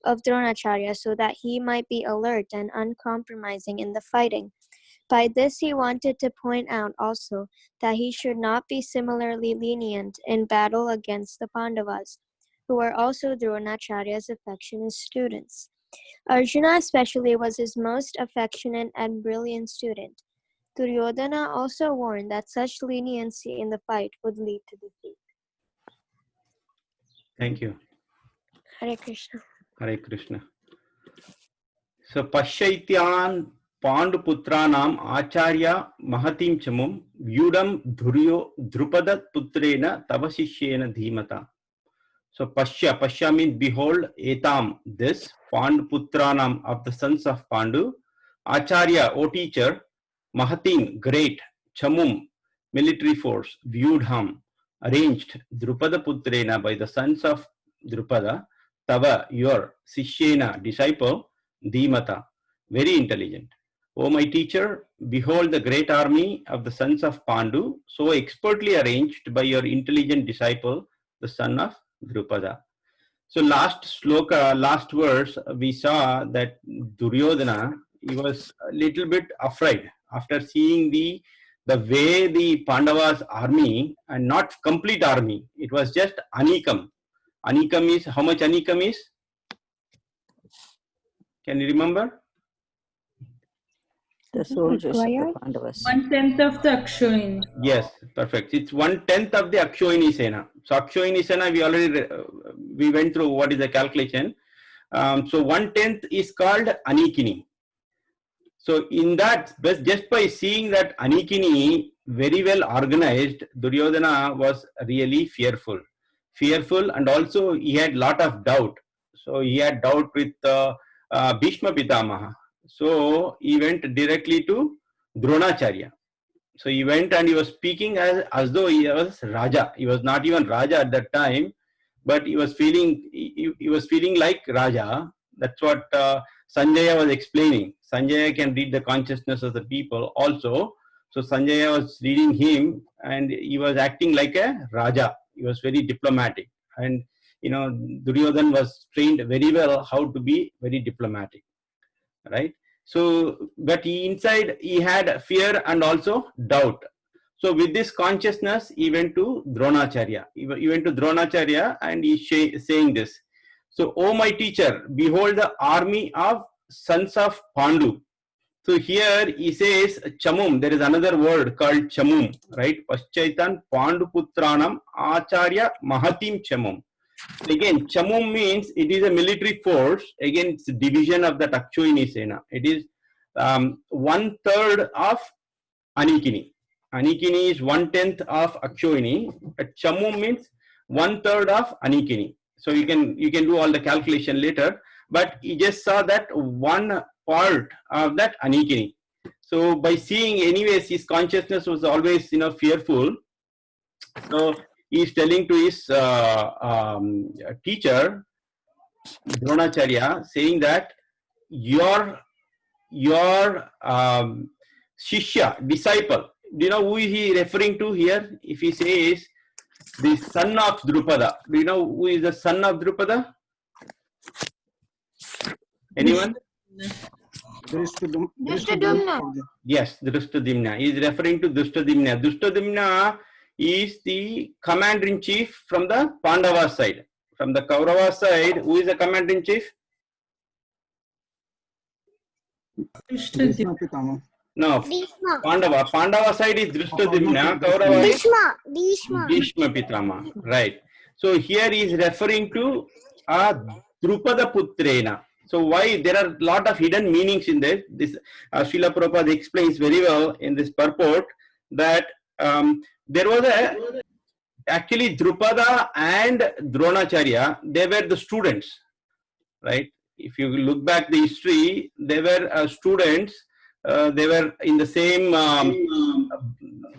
of Dronacharya so that he might be alert and uncompromising in the fighting. By this he wanted to point out also that he should not be similarly lenient in battle against the Pandavas, who were also Dronacharya's affectionate students. Arjuna especially was his most affectionate and brilliant student. Duryodhana also warned that such leniency in the fight would lead to defeat. Thank you. Hare Krishna. Hare Krishna. So, Pashaityan Panduputranam Acharya Mahatim Chamum Vyudam Drupada Putrena Tavasishyena Dhimata. So, Pasha means behold, Etam, this, Panduputranam, of the sons of Pandu, Acharya, O teacher, Mahatim, great, Chamum, military force, Vyudham, arranged, Drupada Putrena, by the sons of Drupada, Tava, your, Sishyena, disciple, Dhimata, very intelligent. O my teacher, behold the great army of the sons of Pandu, so expertly arranged by your intelligent disciple, the son of Drupada. So last sloka, last verse, we saw that Duryodhana, he was a little bit afraid after seeing the way the Pandavas army, and not complete army, it was just Anikam. Anikam is, how much Anikam is? Can you remember? The soldiers of the Squire? Pandavas. 1/10 of the Akshoini. Yes, perfect. It's 1/10 of the Akshoini Sena. So Akshoini Sena, we already we went through what is the calculation. So 1/10 is called Anikini. So in that, just by seeing that Anikini very well organized, Duryodhana was really fearful. And also he had lot of doubt. So he had doubt with Bhishma Pitamaha. So he went directly to Dronacharya. So he went and he was speaking as though he was Raja. He was not even Raja at that time, but he was feeling like Raja. That's what Sanjaya was explaining. Sanjaya can read the consciousness of the people also. So Sanjaya was reading him and he was acting like a Raja. He was very diplomatic. And Duryodhan was trained very well how to be very diplomatic. Right? So, but inside he had fear and also doubt. So with this consciousness, he went to Dronacharya. He went to Dronacharya and he's saying this. So, O my teacher, behold the army of sons of Pandu. So here he says Chamum. There is another word called Chamum, right? Paschaitan Panduputranam Acharya Mahatim Chamum. Again, Chamum means it is a military force. Again, it's a division of the Akshoini Sena. It is 1/3 of Anikini. Anikini is 1/10 of Akshoini. But Chamum means 1/3 of Anikini. So you can do all the calculation later. But he just saw that one part of that Anikini. So by seeing, anyways, his consciousness was always fearful. So he is telling to his teacher, Dronacharya, saying that your Shishya, disciple, do you know who is he referring to here? If he says the son of Drupada, do you know who is the son of Drupada? Anyone? Drishtadumna. Yes, Drishtadimna. He is referring to Drishtadimna. Drishtadimna is the commander-in-chief from the Pandava side. From the Kaurava side, who is the commander-in-chief? Bhishma Pitama. No, Pandava. Pandava side is Drishtadimna. Kaurava is Bhishma Pitama. Right. So here he is referring to Drupada Putrena. So why there are a lot of hidden meanings in this. This Srila Prabhupada explains very well in this purport that there was actually Drupada and Dronacharya, they were the students, right? If you look back the history, they were students. They were in the same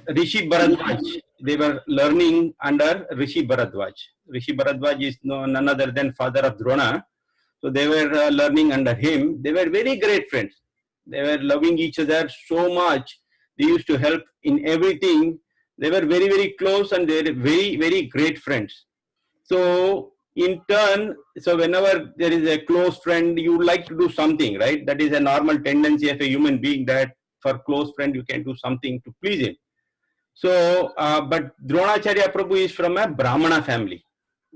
Rishi Bharadwaj. They were learning under Rishi Bharadwaj. Rishi Bharadwaj is none other than father of Drona. So they were learning under him. They were very great friends. They were loving each other so much. They used to help in everything. They were very, very close and they were very, very great friends. So in turn, so whenever there is a close friend, you like to do something, right? That is a normal tendency of a human being, that for close friend, you can do something to please him. So, but Dronacharya Prabhu is from a Brahmana family,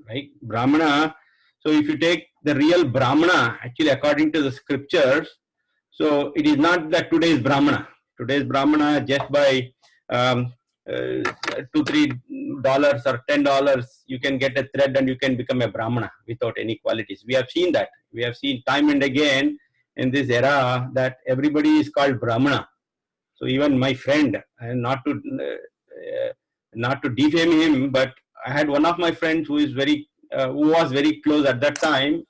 right? Brahmana. So if you take the real Brahmana, actually according to the scriptures, so it is not that today's Brahmana. Today's Brahmana, just by $2-3 or $10, you can get a thread and you can become a Brahmana without any qualities. We have seen that. We have seen time and again in this era that everybody is called Brahmana. So even my friend, and not to defame him, but I had one of my friends who is who was very close at that time.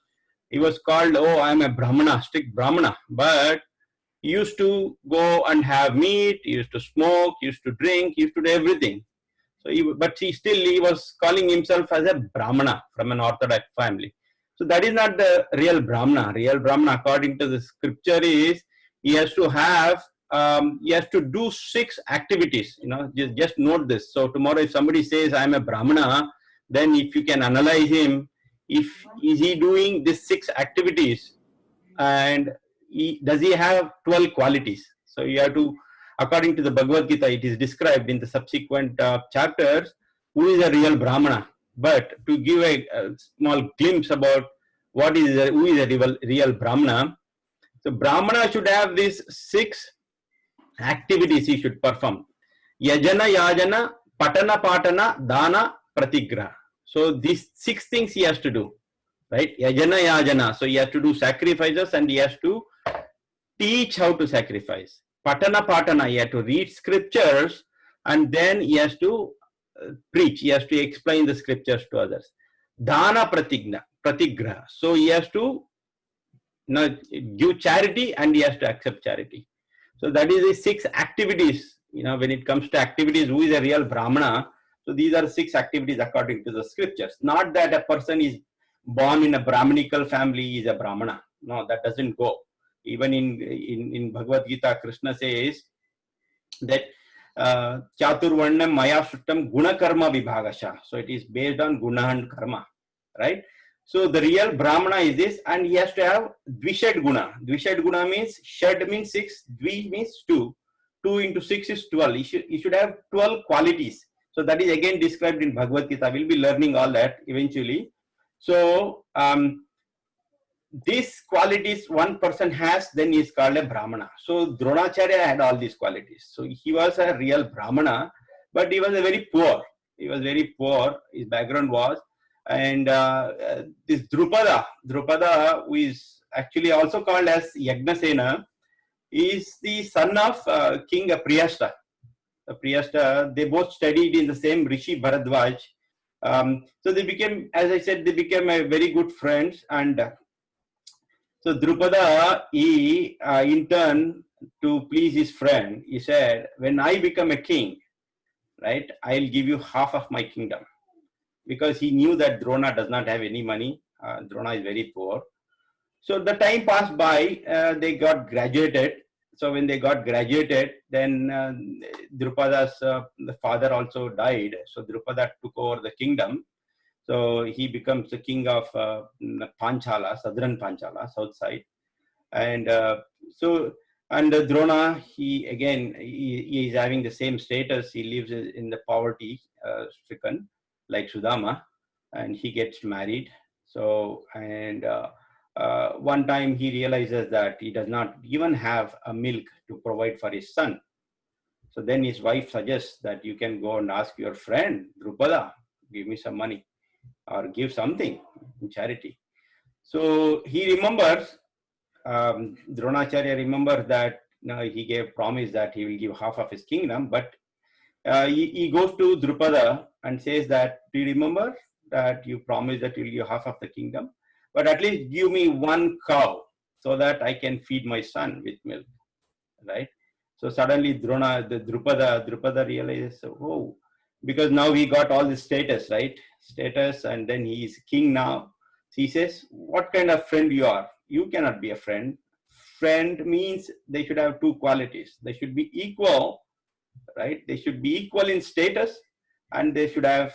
He was called, oh, I am a Brahmana, strict Brahmana. But he used to go and have meat, he used to smoke, he used to drink, he used to do everything. So, he was calling himself as a Brahmana from an Orthodox family. So that is not the real Brahmana. Real Brahmana, according to the scripture, is he has to have, he has to do 6 activities. You know, just note this. So tomorrow, if somebody says I am a Brahmana, then if you can analyze him, is he doing these 6 activities, and does he have 12 qualities? So you have to, according to the Bhagavad Gita, it is described in the subsequent chapters who is a real Brahmana. But to give a small glimpse about who is a real Brahmana, so Brahmana should have these 6 activities he should perform: Yajana, Yajana, Patana, Patana, Dana, Pratigraha. So these 6 things he has to do, right? Yajana, Yajana. So he has to do sacrifices and he has to teach how to sacrifice. Patana, Patana. He has to read scriptures and then he has to preach. He has to explain the scriptures to others. Dana, Pratigraha. So he has to give charity and he has to accept charity. So that is the 6 activities. You know, when it comes to activities, who is a real Brahmana? So these are 6 activities according to the scriptures. Not that a person is born in a Brahminical family is a Brahmana. No, that doesn't go. Even in Bhagavad Gita, Krishna says that Chaturvarnam Maya Suttam Guna Karma Vibhagasha. So it is based on Guna and Karma, right? So the real Brahmana is this, and he has to have Dvishad Guna. Dvishad Guna means Shad means 6, Dvi means 2. 2 into 6 is 12. He should have 12 qualities. So that is again described in Bhagavad Gita. We'll be learning all that eventually. So these qualities one person has, then he is called a Brahmana. So Dronacharya had all these qualities. So he was a real Brahmana, but he was a very poor. He was very poor. His background was, and this Drupada, who is actually also called as Yagnasena, is the son of King Priyasta. Priyasta, they both studied in the same Rishi Bharadwaj. So they became, as I said, they became a very good friends. And so Drupada, he in turn, to please his friend, he said, when I become a king, right, I'll give you half of my kingdom. because he knew that Drona does not have any money. Drona is very poor. So the time passed by, they got graduated. So when they got graduated, then Drupada's the father also died. So Drupada took over the kingdom. So he becomes the king of Panchala, southern Panchala, south side. And and Drona, he is having the same status. He lives in the poverty stricken, like Sudama, and he gets married. So, and one time he realizes that he does not even have a milk to provide for his son. So then his wife suggests that you can go and ask your friend Drupada, give me some money or give something in charity. So he remembers, Dronacharya remembers that he gave promise that he will give half of his kingdom, but he goes to Drupada and says that, do you remember that you promised that you will give half of the kingdom, but at least give me one cow so that I can feed my son with milk, right? So suddenly Drupada realizes, oh, because now he got all this status, right? Status, and then he is king now. So he says, what kind of friend you are? You cannot be a friend. Friend means they should have two qualities. They should be equal, right? They should be equal in status, and they should have,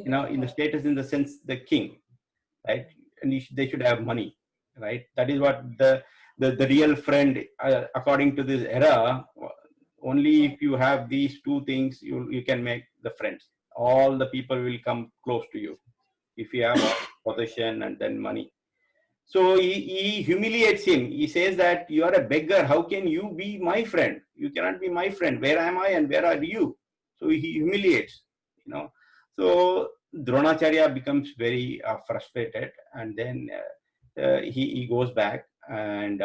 in the status in the sense the king, right? And they should have money, right? That is what the real friend, according to this era. Only if you have these two things, you can make the friends. All the people will come close to you if you have possession and then money. So he humiliates him. He says that you are a beggar. How can you be my friend? You cannot be my friend. Where am I and where are you? So he humiliates, So Dronacharya becomes very frustrated, and then he goes back and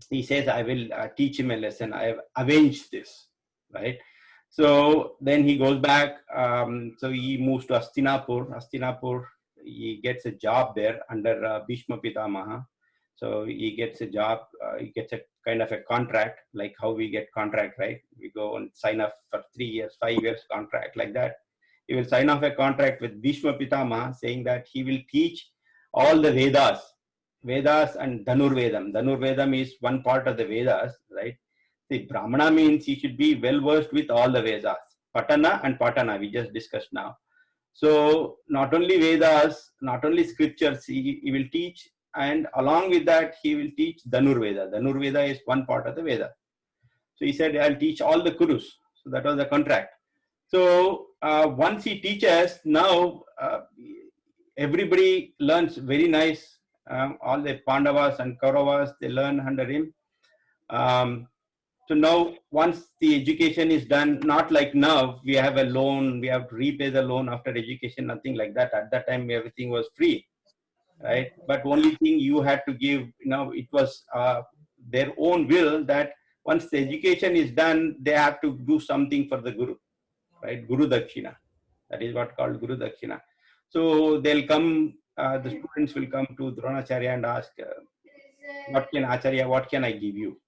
he says, I will teach him a lesson. I have avenged this, right? So then he goes back. So he moves to Hastinapur. He gets a job there under Bhishma Pitamaha. So he gets a job. He gets a kind of a contract, like how we get contract, right? We go and sign up for 3 years, 5 years contract, like that. He will sign off a contract with Bhishma Pitamaha saying that he will teach all the Vedas and Dhanurvedam. Dhanurvedam is one part of the Vedas, right? The Brahmana means he should be well versed with all the Vedas. Patana and Patana, we just discussed now. So not only Vedas, not only scriptures, he will teach, and along with that, he will teach Dhanurveda. Dhanurveda is one part of the Veda. So he said, I'll teach all the Kurus. So that was the contract. So once he teaches, now everybody learns very nice. All the Pandavas and Kauravas, they learn under him. So now, once the education is done, not like now, we have a loan, we have to repay the loan after education, nothing like that. At that time, everything was free, right? But only thing you had to give, it was their own will that once the education is done, they have to do something for the Guru, right? Guru Dakshina. That is what called Guru Dakshina. So they'll come, the students will come to Dronacharya and ask, what can I give you?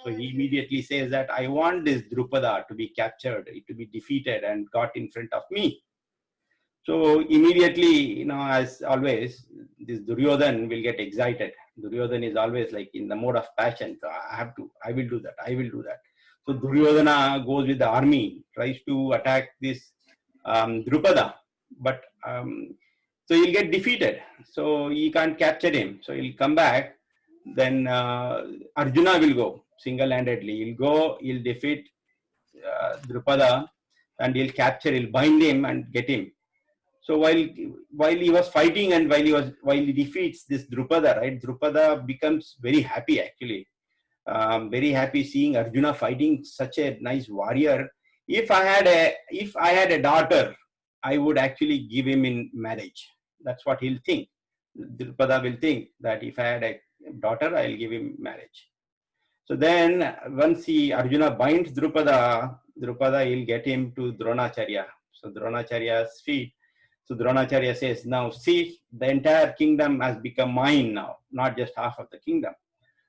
So he immediately says that I want this Drupada to be captured, to be defeated and got in front of me. So immediately, as always, this Duryodhan will get excited. Duryodhan is always like in the mode of passion. So I will do that. So Duryodhana goes with the army, tries to attack this Drupada, but so he'll get defeated. So he can't capture him. So he'll come back. Then Arjuna will go single-handedly. He'll defeat Drupada, and he'll bind him and get him. So while he was fighting and while he defeats this Drupada, right? Drupada becomes very happy actually, very happy seeing Arjuna fighting such a nice warrior. If I had a daughter, I would actually give him in marriage. That's what he'll think. Drupada will think that if I had a daughter, I'll give him marriage. So then once Arjuna binds Drupada, he'll get him to Dronacharya. So Dronacharya's feet. So Dronacharya says, now see, the entire kingdom has become mine now, not just half of the kingdom.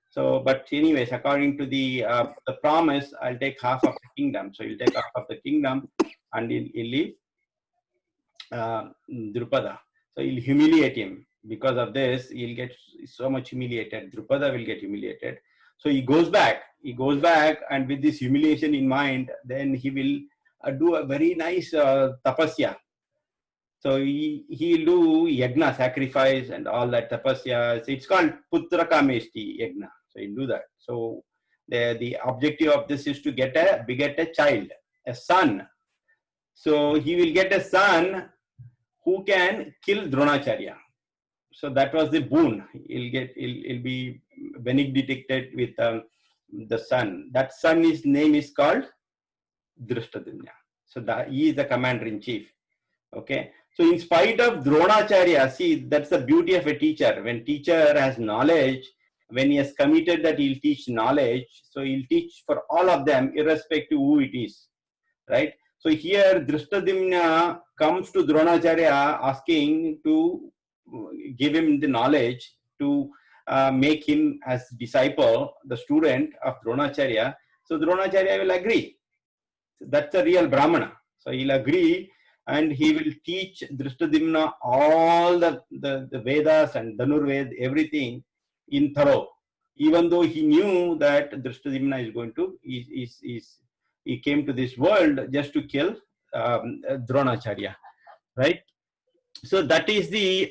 So, but anyways, according to the promise, I'll take half of the kingdom. So he'll take half of the kingdom and he'll leave. Drupada. So he'll humiliate him. Because of this, he'll get so much humiliated. Drupada will get humiliated. So he goes back, and with this humiliation in mind, then he will do a very nice tapasya. So he'll do yagna, sacrifice, and all that tapasya. So it's called Putra Kameshti yagna. So he'll do that. So the objective of this is to beget a child, a son. So he will get a son who can kill Dronacharya. So that was the boon. He'll be benedicted with the son. That son's name is called Drushtadimna. So he is the commander in chief. Okay. So in spite of Dronacharya, see, that's the beauty of a teacher. When teacher has knowledge, when he has committed that he'll teach knowledge, so he'll teach for all of them, irrespective who it is, right? So here Drushtadimna comes to Dronacharya asking to give him the knowledge to make him as disciple, the student of Dronacharya. So Dronacharya will agree. So that's a real Brahmana. So he'll agree, and he will teach Drushtadimna all the Vedas and Dhanurved, everything in thorough. Even though he knew that Drushtadimna is going to, he came to this world just to kill Dronacharya, right? So that is the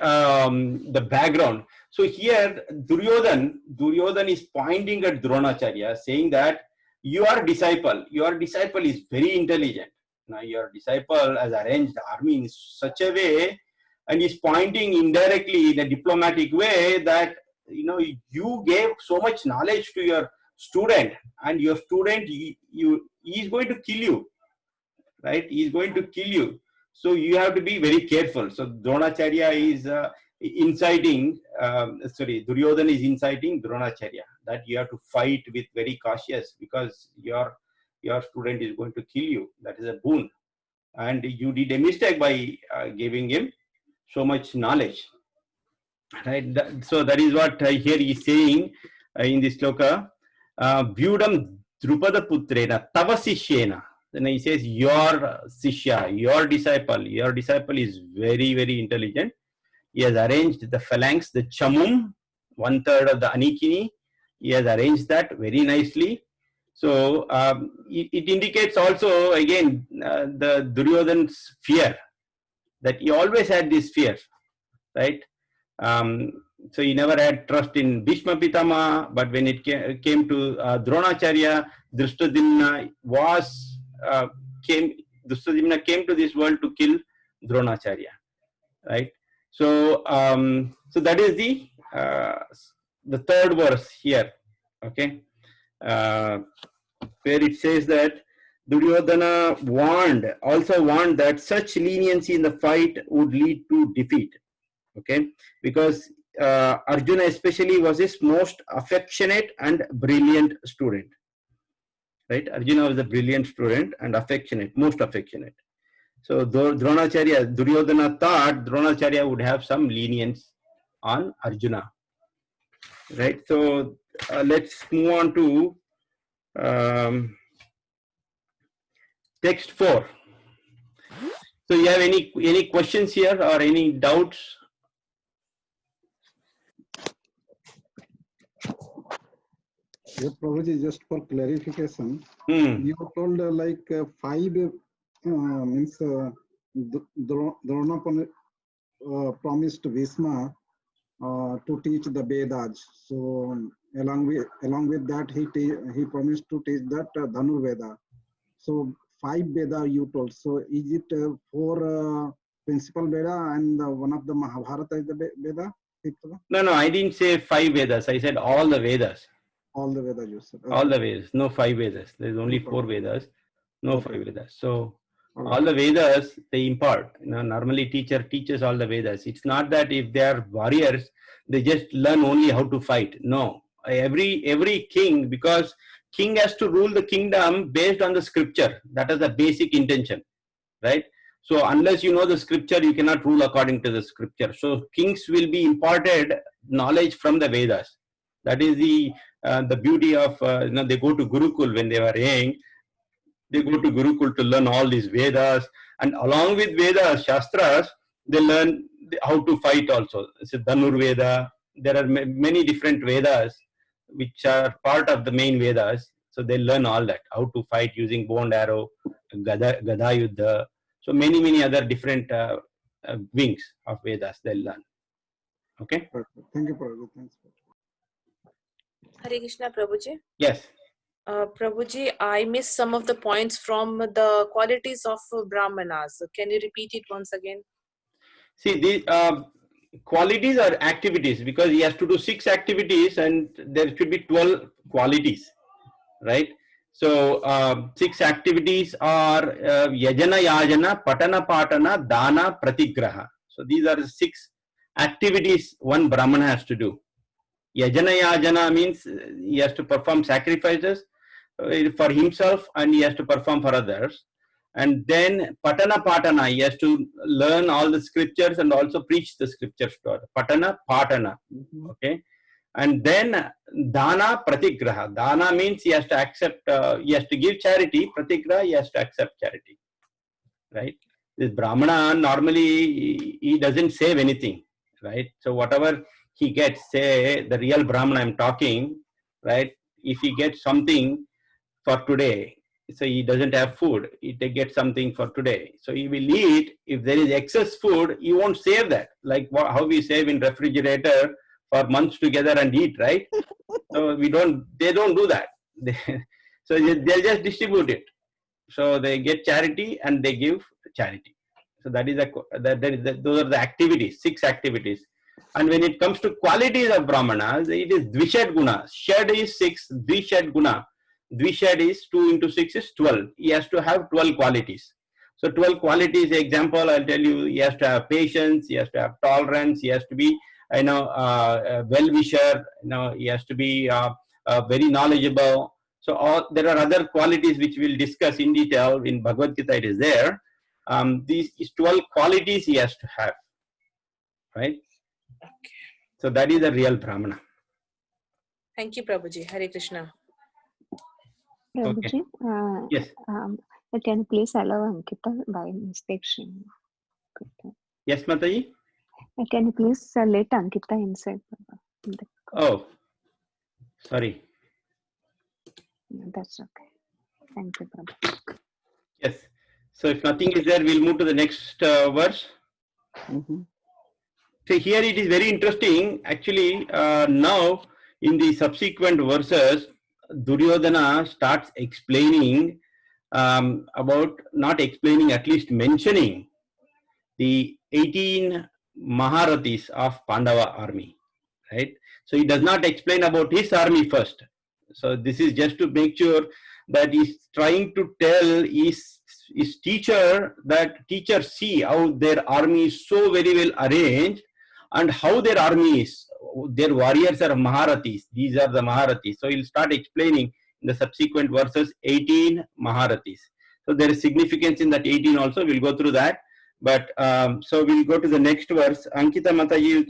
background. So here Duryodhan is pointing at Dronacharya, saying that your disciple is very intelligent. Now your disciple has arranged the army in such a way, and is pointing indirectly in a diplomatic way that you gave so much knowledge to your student, and your student he is going to kill you, right? He is going to kill you. So you have to be very careful. So Dronacharya is Duryodhan is inciting Dronacharya that you have to fight with very cautious, because your student is going to kill you. That is a boon. And you did a mistake by giving him so much knowledge. Right? So that is what here he is saying in this sloka. Vyudam Drupada Putrena Tavasishyena. Then he says, your Sishya, your disciple is very, very intelligent. He has arranged the phalanx, the Chamum, 1/3 of the Anikini. He has arranged that very nicely. So it indicates also, again, the Duryodhan's fear, that he always had this fear, right? So he never had trust in Bhishma Pitama, but when it came to Dronacharya, Drushtadimna came to this world to kill Dronacharya, right? So so that is the third verse here, okay, where it says that Duryodhana also warned that such leniency in the fight would lead to defeat, okay, because Arjuna especially was his most affectionate and brilliant student, right? Arjuna was a brilliant student and affectionate, most affectionate. So Duryodhana thought Dronacharya would have some lenience on Arjuna, right? So let's move on to text 4. So you have any questions here or any doubts? Yeah, Prabhuji, just for clarification, you told five means Drona promised Bhishma to teach the Vedas. So along with that, he promised to teach that Dhanurveda. So 5 Veda you told. So is it 4 principal Veda and one of the Mahabharata is the Veda? No, I didn't say 5 Vedas. I said all the Vedas. All the Vedas you said. Okay. All the Vedas. No 5 Vedas. There is only 4 Vedas. No 5 Vedas. So all the Vedas they impart. Normally teacher teaches all the Vedas. It's not that if they are warriors, they just learn only how to fight. No. Every king, because king has to rule the kingdom based on the scripture. That is the basic intention, right? So unless you know the scripture, you cannot rule according to the scripture. So kings will be imparted knowledge from the Vedas. That is the beauty of, they go to Gurukul when they were young. They go to Gurukul to learn all these Vedas. And along with Vedas, Shastras, they learn how to fight also. So Dhanurveda, there are many different Vedas which are part of the main Vedas. So they learn all that, how to fight using bow and arrow, Gada Yuddha. So many other different wings of Vedas they'll learn. Okay. Perfect. Thank you, Prabhuji. Thanks. Hare Krishna, Prabhuji. Yes. Prabhuji, I missed some of the points from the qualities of Brahmanas. Can you repeat it once again? See, these qualities are activities, because he has to do 6 activities and there should be 12 qualities, right? So 6 activities are Yajana Yajana, Patana Patana, Dana, Pratigraha. So these are 6 activities one Brahmana has to do. Yajana Yajana means he has to perform sacrifices for himself and he has to perform for others. And then Patana Patana, he has to learn all the scriptures and also preach the scriptures to others. Patana Patana, okay. And then Dana Pratigraha. Dana means he has to accept, he has to give charity. Pratigraha, he has to accept charity, right? This Brahmana, normally he doesn't save anything, right? So whatever he gets, say the real Brahmana I'm talking, right? If he gets something for today, so he doesn't have food, he gets something for today, so he will eat. If there is excess food, he won't save that, like how we save in refrigerator for months together and eat, right? So they don't do that. So they'll just distribute it. So they get charity and they give charity. So that is those are the activities, 6 activities. And when it comes to qualities of Brahmanas, it is Dvishad Guna. Shad is 6, Dvishad Guna. Dvishad is 2 into 6 is 12. He has to have 12 qualities. So 12 qualities, example, I'll tell you, he has to have patience, he has to have tolerance, he has to be, a well-wisher, he has to be very knowledgeable. So there are other qualities which we'll discuss in detail in Bhagavad Gita, it is there. These 12 qualities he has to have, right? Okay. So that is the real Brahmana. Thank you, Prabhuji. Hare Krishna. Prabhuji, Yes. can you please allow Ankita by mistake? Yes, Mataji? Can you please let Ankita inside? Oh, sorry. No, that's okay. Thank you, Prabhuji. Yes. So if nothing is there, we'll move to the next verse. So here it is very interesting. Actually, now in the subsequent verses, Duryodhana starts explaining about, not explaining, at least mentioning the 18 Maharathis of Pandava army, right? So he does not explain about his army first. So this is just to make sure that he's trying to tell his teacher that teachers see how their army is so very well arranged and how their army is. Their warriors are Maharathis. These are the Maharathis. So he'll start explaining in the subsequent verses 18 Maharathis. So there is significance in that 18 also. We'll go through that. But so we'll go to the next verse. Ankita Mataji,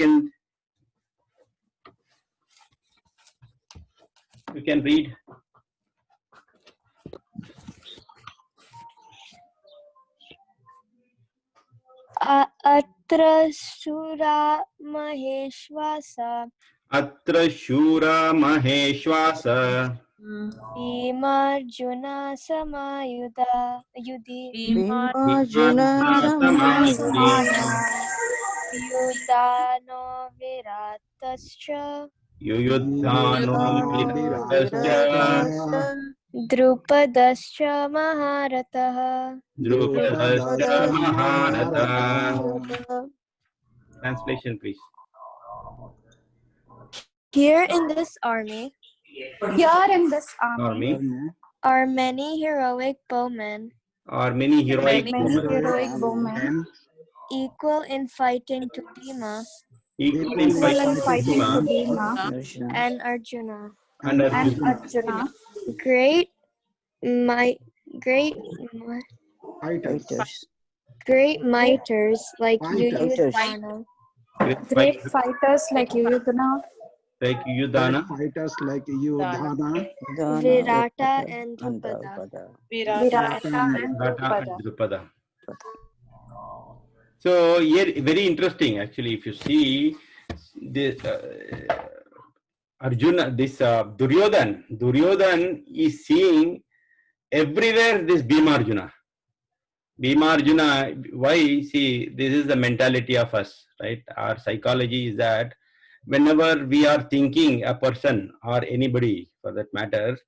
you can read. Atra Shura Maheshwasa Atra Shura Maheshwasa Bhimarjuna Samayuda Yudhi Yudhano Viratascha Drupadascha Maharatah. Translation, please. Here in this army are many heroic bowmen, equal in fighting to Bhima and Arjuna. Great miters like Yuyudhana. Great fighters like Yuyudhana. Virata and Drupada. So here, very interesting actually. If you see this Arjuna, this Duryodhan is seeing everywhere this Bhima Arjuna. Bhima Arjuna, why? See, this is the mentality of us, right? Our psychology is that whenever we are thinking a person or anybody for that matter,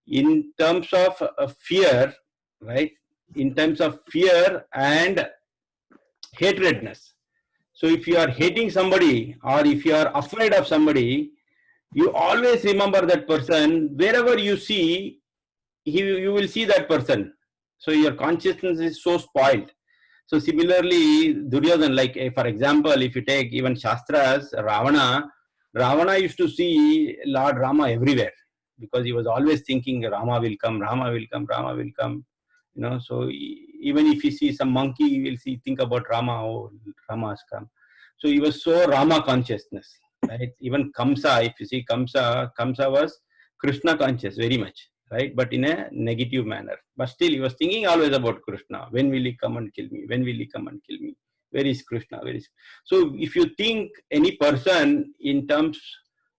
in terms of fear, right? In terms of fear and hatredness. So if you are hating somebody or if you are afraid of somebody, you always remember that person. Wherever you see, you will see that person. So your consciousness is so spoiled. So similarly, Duryodhan, like for example, if you take even Shastras, Ravana used to see Lord Rama everywhere because he was always thinking Rama will come, Rama will come, Rama will come. You know, so even if you see some monkey, you will think about Rama. Oh, Rama has come. So he was so Rama consciousness, right? Even Kamsa, if you see Kamsa was Krishna conscious very much, right? But in a negative manner. But still, he was thinking always about Krishna. When will he come and kill me? When will he come and kill me? Where is Krishna? Where is? So if you think any person in terms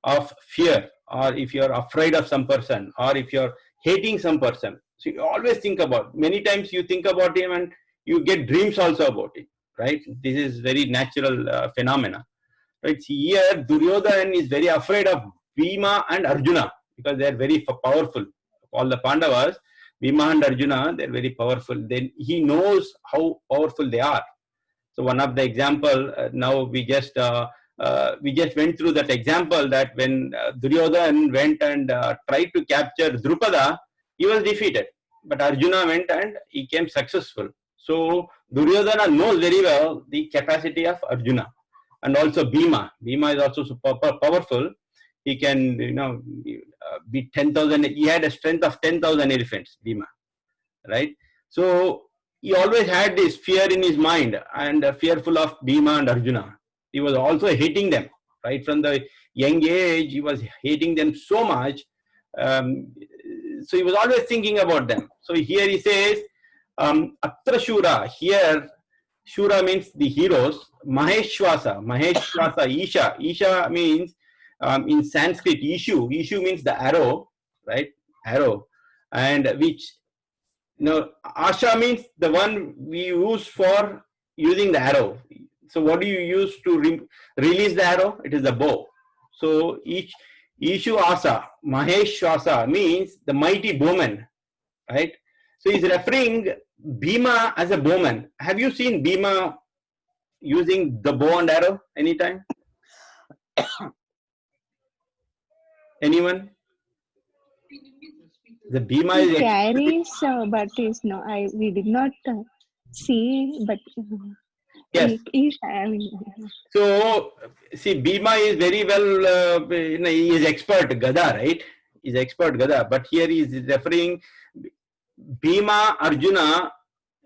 of fear, or if you are afraid of some person, or if you are hating some person, so you always think about, many times you think about him and you get dreams also about him, right? This is very natural phenomena, right? Here Duryodhan is very afraid of Bhima and Arjuna because they are very powerful. All the Pandavas, Bhima and Arjuna, they are very powerful. Then he knows how powerful they are. So one of the example, now we just went through that example that when Duryodhan went and tried to capture Drupada, he was defeated. But Arjuna went and he came successful. So Duryodhana knows very well the capacity of Arjuna. And also Bhima. Bhima is also super powerful. He can, beat 10,000. He had a strength of 10,000 elephants, Bhima, right? So he always had this fear in his mind and fearful of Bhima and Arjuna. He was also hating them, right? From the young age, he was hating them so much. So he was always thinking about them. So here he says, Atra Shura, here Shura means the heroes. Maheshwasa, Isha. Isha means in Sanskrit, Ishu means the arrow, right? Arrow. And which, Asha means the one we use for using the arrow. So what do you use to release the arrow? It is the bow. So Ishu Asa, Maheshwasa means the mighty bowman, right? So he's referring Bhima as a bowman. Have you seen Bhima using the bow and arrow anytime? Anyone? The Bhima is carries, but is no. We did not see, but yes. He is having. So see, Bhima is very well. He is expert Gada, right? He is expert Gada, but here he is referring Bhima Arjuna.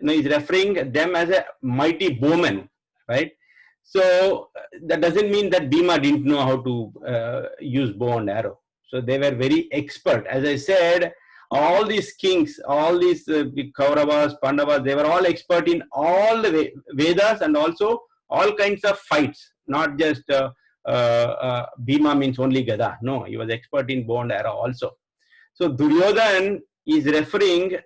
Is referring them as a mighty bowman, right? So that doesn't mean that Bhima didn't know how to use bow and arrow. So they were very expert. As I said, all these kings, all these Kauravas, Pandavas, they were all expert in all the Vedas and also all kinds of fights. Not just Bhima means only Gada. No, he was expert in bow and arrow also. So Duryodhan is referring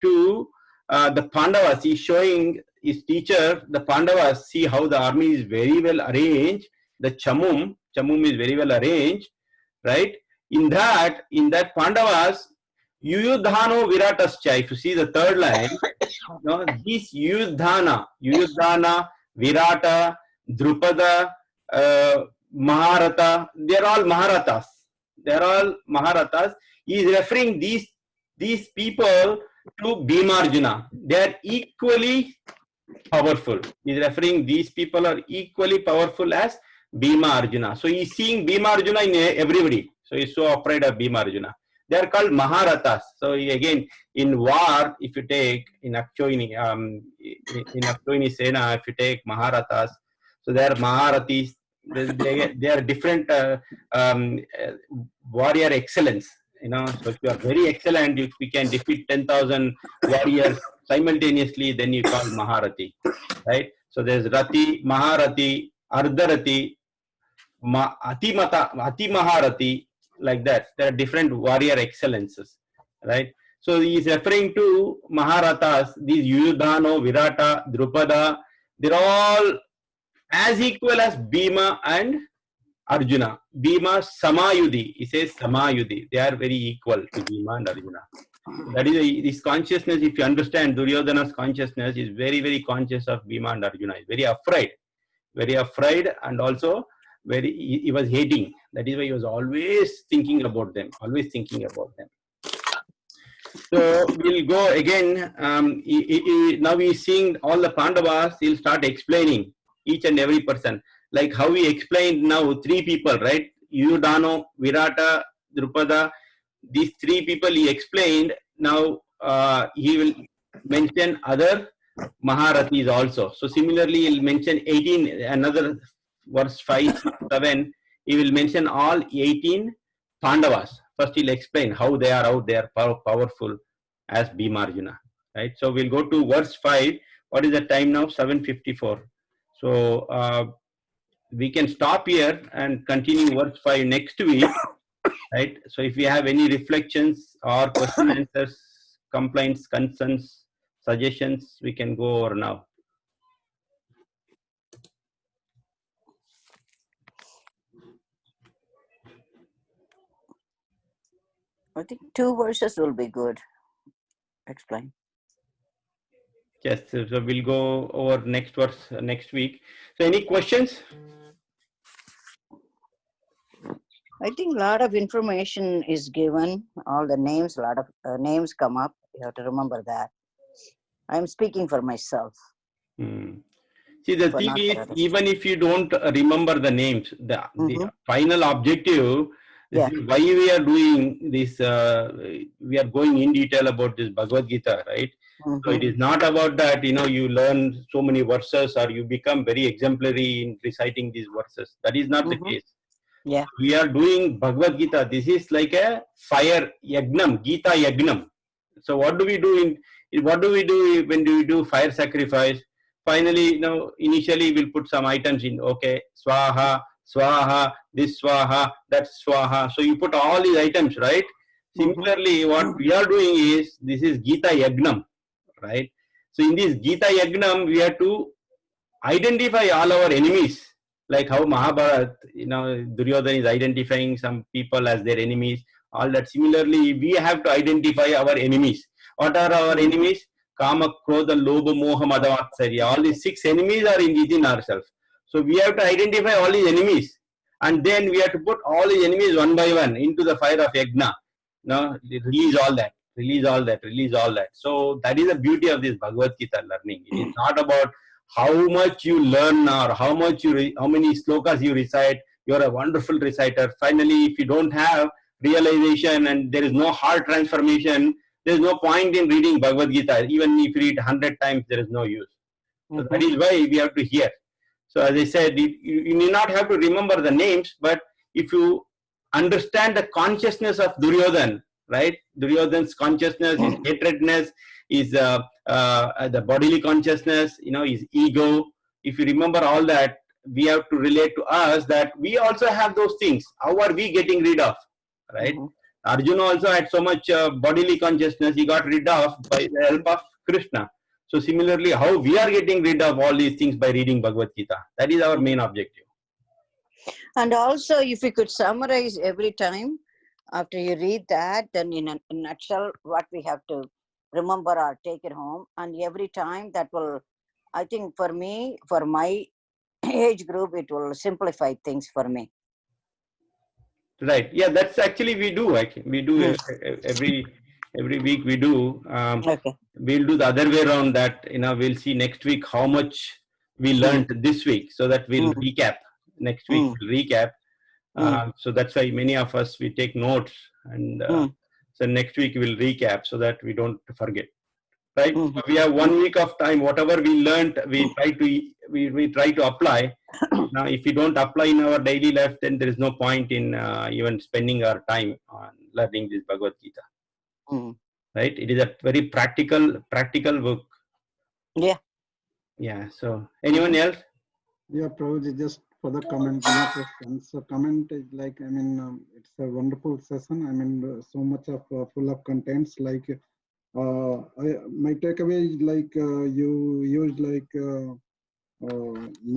to the Pandavas. He's showing his teacher, the Pandavas, see how the army is very well arranged. The Chamum is very well arranged, right? In that Pandavas, Yuyudhano Viratascha, if you see the third line, this Yuyudhana, Virata, Drupada, Maharata, they're all Maharathas. He is referring these people to Bhima Arjuna. They are equally powerful. He is referring these people are equally powerful as Bhima Arjuna. So he is seeing Bhima Arjuna in everybody. So he is so afraid of Bhima Arjuna. They are called Maharathas. So again, in war, if you take in Akshayani Sena, if you take Maharathas, so they are Maharathis. They are different warrior excellence. So if you are very excellent, if you can defeat 10,000 warriors simultaneously, then you call Maharathi, right? So there's Rati, Maharati, Ardharati, Ati Maharati, like that. There are different warrior excellences, right? So he is referring to Maharathas, these Yudhano, Virata, Drupada, they're all as equal as Bhima and Arjuna. Bhima Samayudhi, he says Samayudhi. They are very equal to Bhima and Arjuna. That is this consciousness. If you understand Duryodhana's consciousness, is very, very conscious of Bhima and Arjuna. He's very afraid, and also he was hating. That is why he was always thinking about them. So we'll go again. Now he's seeing all the Pandavas. He'll start explaining each and every person, like how we explained now 3 people, right? Yudhano, Virata, Drupada. These 3 people he explained. Now he will mention other Maharathis also. So similarly, he'll mention 18, another verse 5, 7. He will mention all 18 Pandavas. First, he'll explain how they are out there, powerful as Bhima Arjuna. Right. So we'll go to verse 5. What is the time now? 7:54. So we can stop here and continue verse 5 next week. Right. So if you have any reflections or question answers, complaints, concerns, suggestions, we can go over now. I think 2 verses will be good. Explain. Yes, so we'll go over next verse next week. So any questions? I think a lot of information is given, all the names, a lot of names come up. You have to remember that. I'm speaking for myself. See, the thing is, even if you don't remember the names, the final objective, this is why we are doing this, we are going in detail about this Bhagavad Gita, right? So it is not about that, you learn so many verses or you become very exemplary in reciting these verses. That is not the case. Yeah. We are doing Bhagavad Gita. This is like a fire yagnam, Gita yagnam. So what do we do when we do fire sacrifice? Finally, initially we'll put some items in. Okay, swaha, swaha, this swaha, that swaha. So you put all these items, right? Similarly, what we are doing is, this is Gita yagnam, right? So in this Gita yagnam, we have to identify all our enemies. Like how Mahabharata, Duryodhana is identifying some people as their enemies. All that. Similarly, we have to identify our enemies. What are our enemies? Kama, Krodha, Lobha, Moha, Mada, Vatsarya. All these 6 enemies are within ourselves. So we have to identify all these enemies, and then we have to put all these enemies one by one into the fire of Yajna. Release all that. So that is the beauty of this Bhagavad Gita learning. It is not about how much you learn or how many slokas you recite. You're a wonderful reciter. Finally, if you don't have realization and there is no heart transformation, there is no point in reading Bhagavad Gita. Even if you read 100 times, there is no use. So that is why we have to hear. So as I said, you need not have to remember the names, but if you understand the consciousness of Duryodhana, right? Duryodhana's consciousness, his hatredness, his the bodily consciousness, his ego. If you remember all that, we have to relate to us that we also have those things. How are we getting rid of, right? Arjuna also had so much bodily consciousness, he got rid of by the help of Krishna. So similarly, how we are getting rid of all these things by reading Bhagavad Gita. That is our main objective. And also, if you could summarize every time after you read that, then in a nutshell, what we have to remember or take it home. And every time that will, I think for me, for my age group, it will simplify things for me. Right. Yeah, that's actually we do. We do every week we do. We'll do the other way around that. We'll see next week how much we learned this week, so that we'll recap. Next week we'll recap. So that's why many of us, we take notes, and so next week we'll recap so that we don't forget. Right? So we have 1 week of time. Whatever we learned, we try to apply. Now, if we don't apply in our daily life, then there is no point in even spending our time on learning this Bhagavad Gita. Right? It is a very practical book. Yeah. Yeah. So anyone else? Yeah, Prabhuji, just for the comment, no question. So comment is like, I mean, it's a wonderful session. I mean, so much of full of contents. Like, my takeaway is like you used like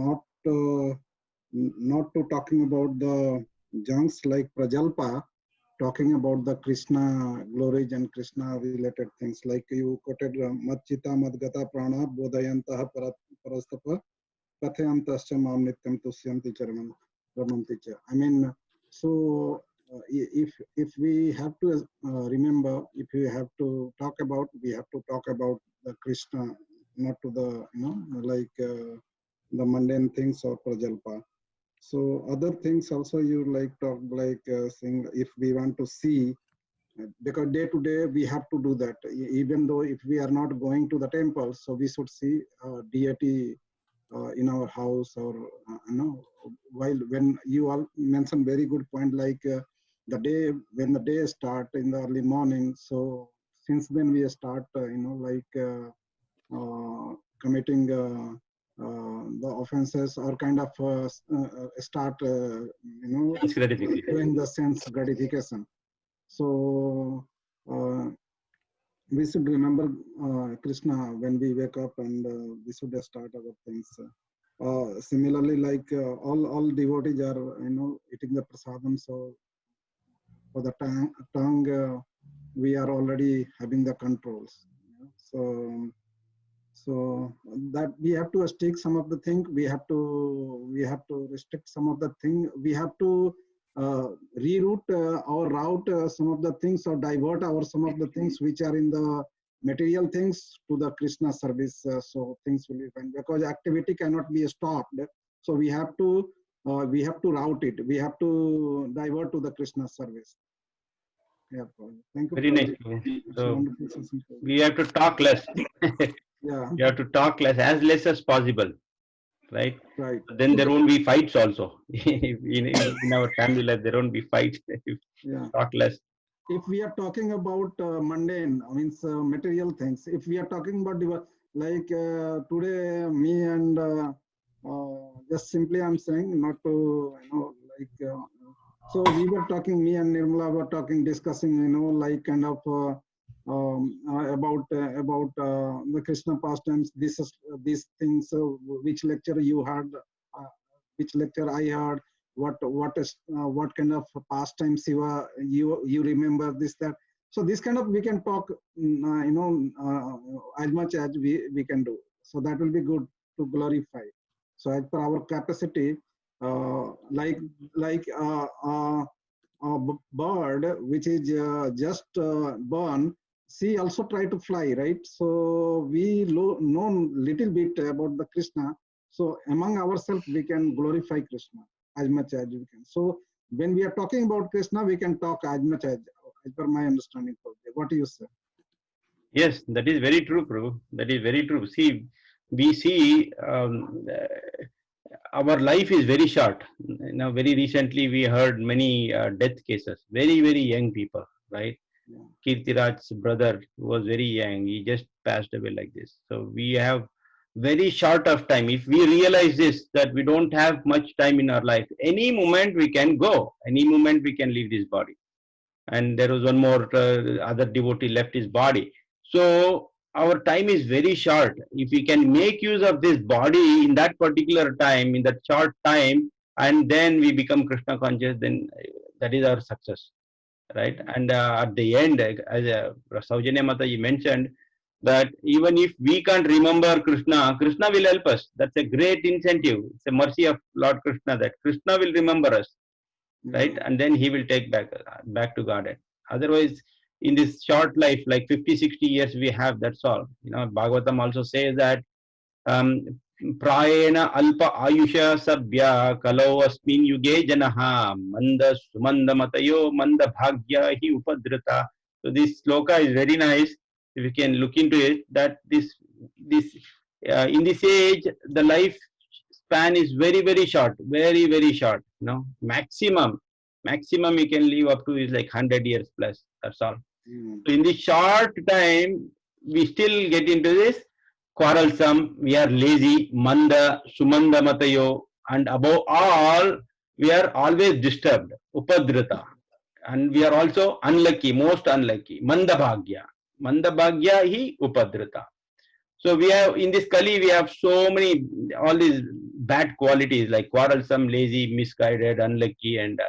not not to talking about the junks like Prajalpa, talking about the Krishna glories and Krishna related things. Like you quoted Machita Madgata Prana Bodhayantaha Parastapa Kathayantascha Mam Nityam Tusyanti Charaman Ramanti Cha. I mean, so if we have to remember, if we have to talk about, we have to talk about the Krishna, not to the, you know, like the mundane things or Prajalpa. So other things also you like talk like saying if we want to see, because day to day we have to do that. Even though if we are not going to the temple, so we should see deity in our house or you know, while when you all mentioned very good point like the day when the day start in the early morning. So since then we start you know like committing the offenses or kind of start you know Sense gratification. doing the sense gratification. So we should remember Krishna when we wake up, and we should start our things. Similarly, like all devotees are, you know, eating the prasadam. So for the tongue, we are already having the controls. You know? So that we have to stick some of the thing. We have to restrict some of the thing. We have to reroute or route some of the things or divert our some of the things which are in the material things to the Krishna service. So things will be fine because activity cannot be stopped. So we have to route it. We have to divert to the Krishna service. Yeah, thank you. Very nice. So we have to talk less. Yeah. You have to talk less as possible, right? Right. Then there won't be fights also. in our family life, there won't be fights. If Yeah. talk less. If we are talking about mundane, means material things. If we are talking about like today, me and just simply I'm saying not to, you know, like. So we were talking, me and Nirmala were talking, discussing, you know, like kind of about the Krishna pastimes. These things. Which lecture you heard? Which lecture I heard? What kind of pastime Shiva you remember this that. So this kind of we can talk, you know, as much as we can do. So that will be good to glorify. So as per our capacity. Like a bird which is just born, she also try to fly, right? So we know little bit about the Krishna. So among ourselves we can glorify Krishna as much as we can. So when we are talking about Krishna, we can talk as much as per my understanding. What do you say? Yes, that is very true, Prabhu. That is very true. See, we see our life is very short. Now, very recently, we heard many death cases. Very, very young people, right? Yeah. Kirtiraj's brother was very young. He just passed away like this. So we have very short of time. If we realize this, that we don't have much time in our life, any moment we can go. Any moment we can leave this body. And there was one more other devotee left his body. So our time is very short. If we can make use of this body in that particular time, in that short time, and then we become Krishna conscious, then that is our success, right? And at the end, as Saujanya Mataji mentioned, that even if we can't remember Krishna, Krishna will help us. That's a great incentive. It's a mercy of Lord Krishna that Krishna will remember us, right? And then he will take back to Godhead. Otherwise, in this short life, like 50-60 years we have, that's all. You know, Bhagavatam also says that prayena alpa ayusha sabhya kalau asmin yuge janaha manda sumanda matayo manda bhagya hi upadrita. So this sloka is very nice. If you can look into it, that this in this age the life span is very, very short, very, very short. You know, maximum you can live up to is like 100 years plus. That's all. So in this short time, we still get into this. quarrelsome, we are lazy, manda, sumanda matayo, and above all, we are always disturbed, upadrita. And we are also unlucky, most unlucky, mandabhagya. Mandabhagya hi upadrita. So we have, in this Kali, we have so many, all these bad qualities like quarrelsome, lazy, misguided, unlucky, and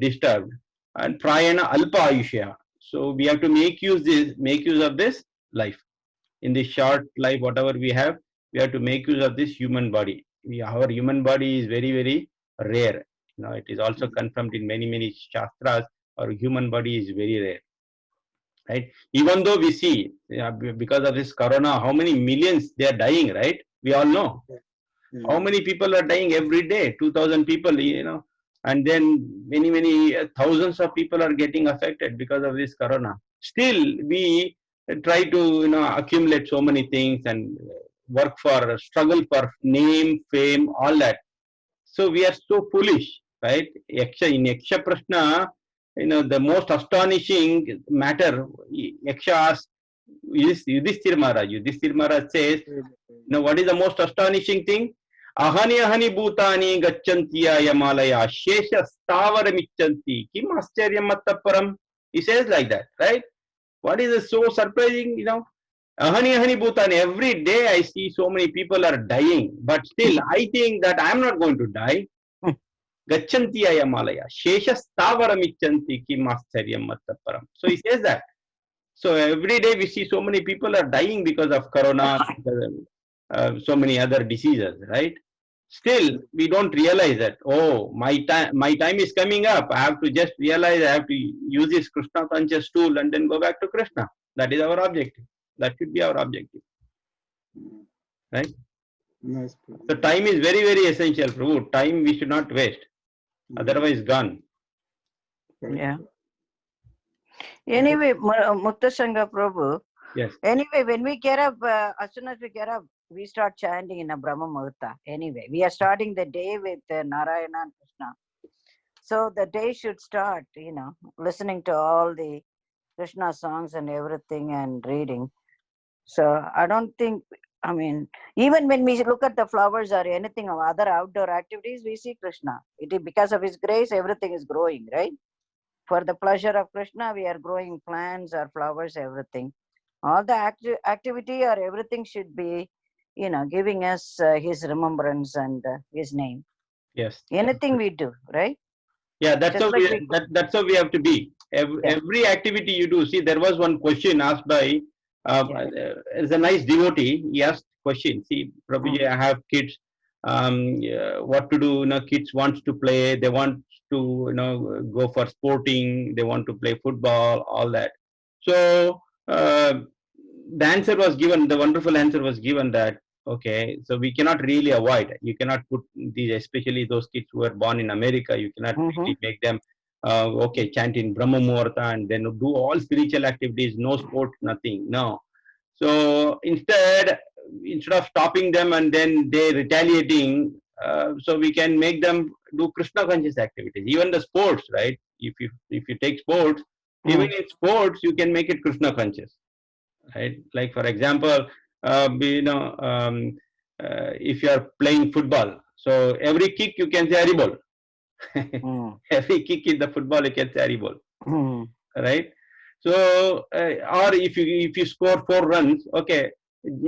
disturbed. And prayana alpa ayushya. So we have to make use of this life. In this short life, whatever we have to make use of this human body. Our human body is very, very rare. It is also confirmed in many, many shastras. Our human body is very rare. Right? Even though we see, because of this corona, how many millions they are dying, right? We all know. How many people are dying every day? 2,000 people, and then many, many thousands of people are getting affected because of this corona. Still, we try to, accumulate so many things and work for, struggle for name, fame, all that. So we are so foolish, right? In Yaksha Prashna, the most astonishing matter, Yaksha asks Yudhishthira Maharaj. Yudhishthira Maharaj says, what is the most astonishing thing? Ahani ahani bhutani gacchantiya yamalaya shesha stavaramichanti kim ascharya mattaparam. He says like that, right? What is so surprising, Ahani ahani bhutani, every day I see so many people are dying, but still I think that I am not going to die. Gacchanti ayamalaya shesha stavaramichanti kim ascharya mattaparam. So he says that. So every day we see so many people are dying because of corona, so many other diseases, right? Still, we don't realize that, my time is coming up. I have to just realize I have to use this Krishna conscious tool and then go back to Krishna. That is our objective. That should be our objective. Right? Nice. So time is very, very essential, Prabhu. Time we should not waste. Otherwise gone. Yeah. Anyway, Mukta Sangha Prabhu. Yes. Anyway, when we get up, as soon as we get up, we start chanting in a Brahma Muhurta. Anyway, we are starting the day with Narayana and Krishna. So the day should start, listening to all the Krishna songs and everything and reading. So I don't think, even when we look at the flowers or anything or other outdoor activities, we see Krishna. It is because of his grace, everything is growing, right? For the pleasure of Krishna, we are growing plants or flowers, everything. All the activity or everything should be, giving us his remembrance and his name. Yes. Anything we do, right? Yeah, that's how we have to be. Every activity you do. See, there was one question asked by it's a nice devotee. He asked question. See, Prabhuji, I have kids. What to do? Kids wants to play. They want to go for sporting. They want to play football. All that. So the answer was given. The wonderful answer was given that okay, so we cannot really avoid. You cannot put these, especially those kids who are born in America. You cannot really make them chant in Brahma Muhurta and then do all spiritual activities, no sports, nothing. No. So instead of stopping them and then they retaliating, so we can make them do Krishna conscious activities. Even the sports, right? If you take sports, even in sports you can make it Krishna conscious, right? Like for example, if you are playing football, so every kick you can say Haribol. Every kick in the football you can say Haribol, right? So or if you score 4 runs, okay,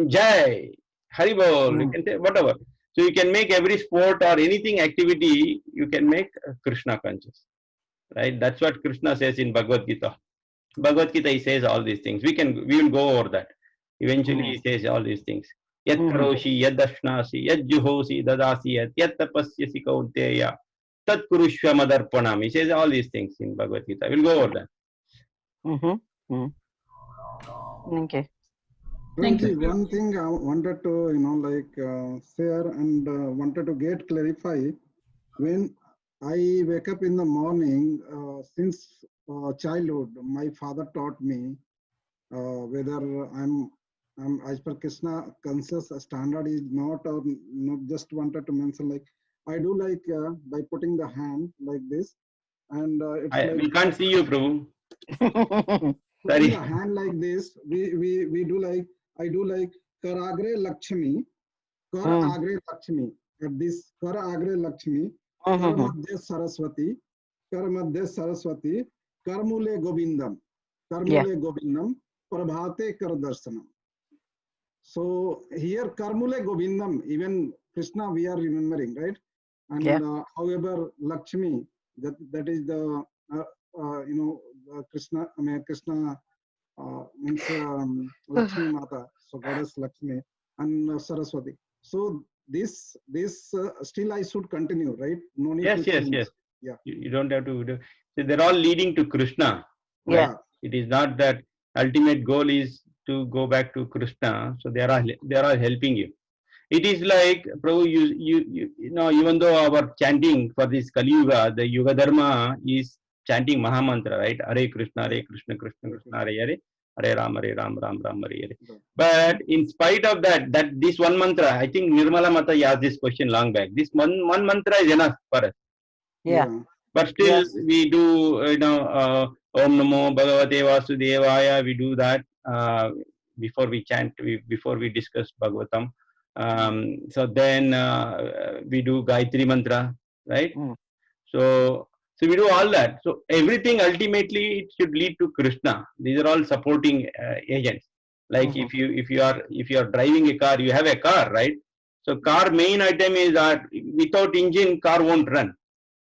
Jai, Haribol, you can say whatever. So you can make every sport or anything activity you can make Krishna conscious, right? That's what Krishna says in Bhagavad Gita. Bhagavad Gita, he says all these things. We will go over that. Eventually he says all these things. Yat karoshi, yad dashnasi, yad juhosi, dadasi, yat tapasyasi kaunteya, tat kurushva madarpanam. He says all these things in Bhagavad Gita. We'll go over that. Okay. Thank you. One thing I wanted to, share and wanted to get clarify. When I wake up in the morning, since childhood, my father taught me whether I'm as per Krishna conscious standard is not, or not. Just wanted to mention, like I do like by putting the hand like this, and we can't see you, Prabhu. Sorry. The hand like this, we do like, I do like Karagre Lakshmi, Kar Agre Lakshmi. At this Kar Agre Lakshmi, Kar Madhya Saraswati, Kar Madhya Saraswati, Karmule Govindam, Karmule Govindam, Prabhate Kar Darshanam. So here Karmule Govindam, even Krishna we are remembering, right? And however Lakshmi, that is the Krishna. I mean Krishna means Lakshmi Mata, so goddess Lakshmi and Saraswati. So this still I should continue, right? No need to change. Yes. Yeah. You don't have to do. So they're all leading to Krishna. Yeah. Right? It is not that ultimate goal is to go back to Krishna. So they are helping you. It is like, Prabhu, you know, even though our chanting for this Kali Yuga, the Yuga Dharma is chanting Mahamantra, right? Hare Krishna, Krishna Krishna, Hare Hare, Hare Ram, Ram Ram, Hare Hare. But in spite of that this one mantra, I think Nirmala Mata asked this question long back. This one mantra is enough for us. Yeah. But still, we do, Om Namo Bhagavate Vasudevaya. We do that before we chant, before we discuss Bhagavatam. So then we do Gayatri Mantra, right? So we do all that. So everything ultimately it should lead to Krishna. These are all supporting agents. Like if you are driving a car, you have a car, right? So car main item is that without engine, car won't run,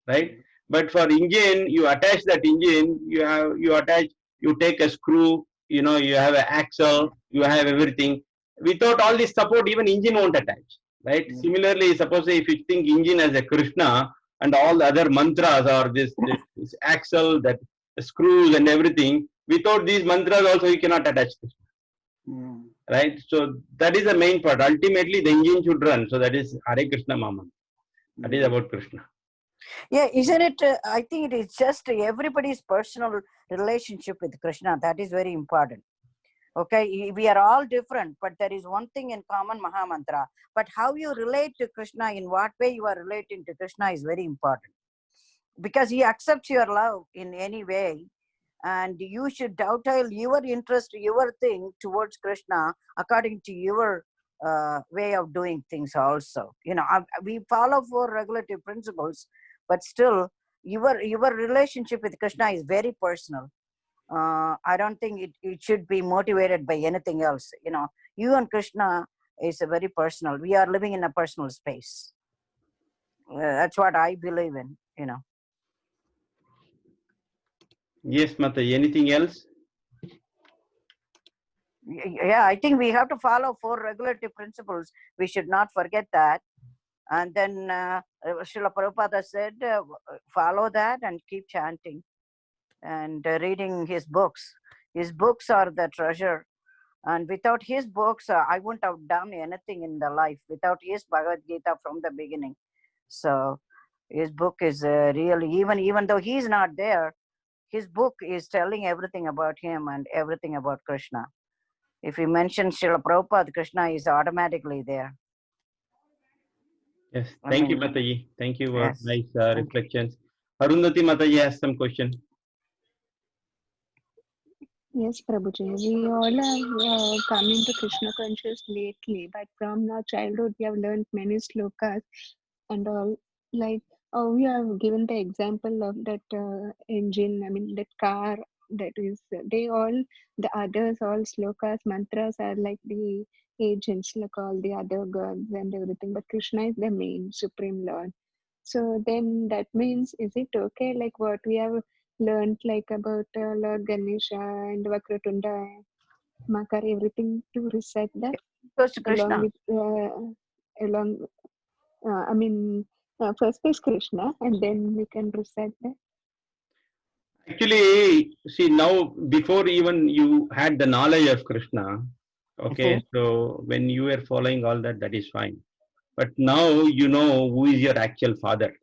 right? But for engine, you attach that engine. You take a screw. You have an axle. You have everything. Without all this support, even engine won't attach, right? Similarly, suppose if you think engine as a Krishna and all the other mantras or this axle, that screws and everything, without these mantras also you cannot attach Krishna, right? So that is the main part. Ultimately, the engine should run. So that is Hare Krishna Mama. That is about Krishna. Yeah, isn't it? I think it is just everybody's personal relationship with Krishna. That is very important. Okay, we are all different, but there is one thing in common, Mahamantra. But how you relate to Krishna, in what way you are relating to Krishna is very important. Because he accepts your love in any way. And you should dovetail your interest, your thing towards Krishna according to your way of doing things also. We follow 4 regulative principles, but still your relationship with Krishna is very personal. I don't think it should be motivated by anything else. You and Krishna is a very personal. We are living in a personal space. That's what I believe in. Yes, Mata. Anything else? Yeah, I think we have to follow 4 regulative principles. We should not forget that. And then Srila Prabhupada said, follow that and keep chanting and reading his books. His books are the treasure. And without his books, I wouldn't have done anything in the life. Without his Bhagavad Gita from the beginning. So his book is really, even though he's not there, his book is telling everything about him and everything about Krishna. If you mention Srila Prabhupada, Krishna is automatically there. Yes, thank you, Mataji. Thank you for nice reflections. Arundhati Mataji has some question. Yes, Prabhuji. We all have come into Krishna conscious lately, but from our childhood we have learned many slokas and all. Like we have given the example of that engine, that car. That is, the others, all slokas, mantras are like the agents, like all the other gods and everything. But Krishna is the main Supreme Lord. So then that means, is it okay, like what we have learned, like about Lord Ganesha and Vakratunda, Makar, everything, to recite that goes to Krishna. First is Krishna, and then we can recite that. Actually, see, now before even you had the knowledge of Krishna, okay, so when you were following all that, that is fine. But now you know who is your actual father.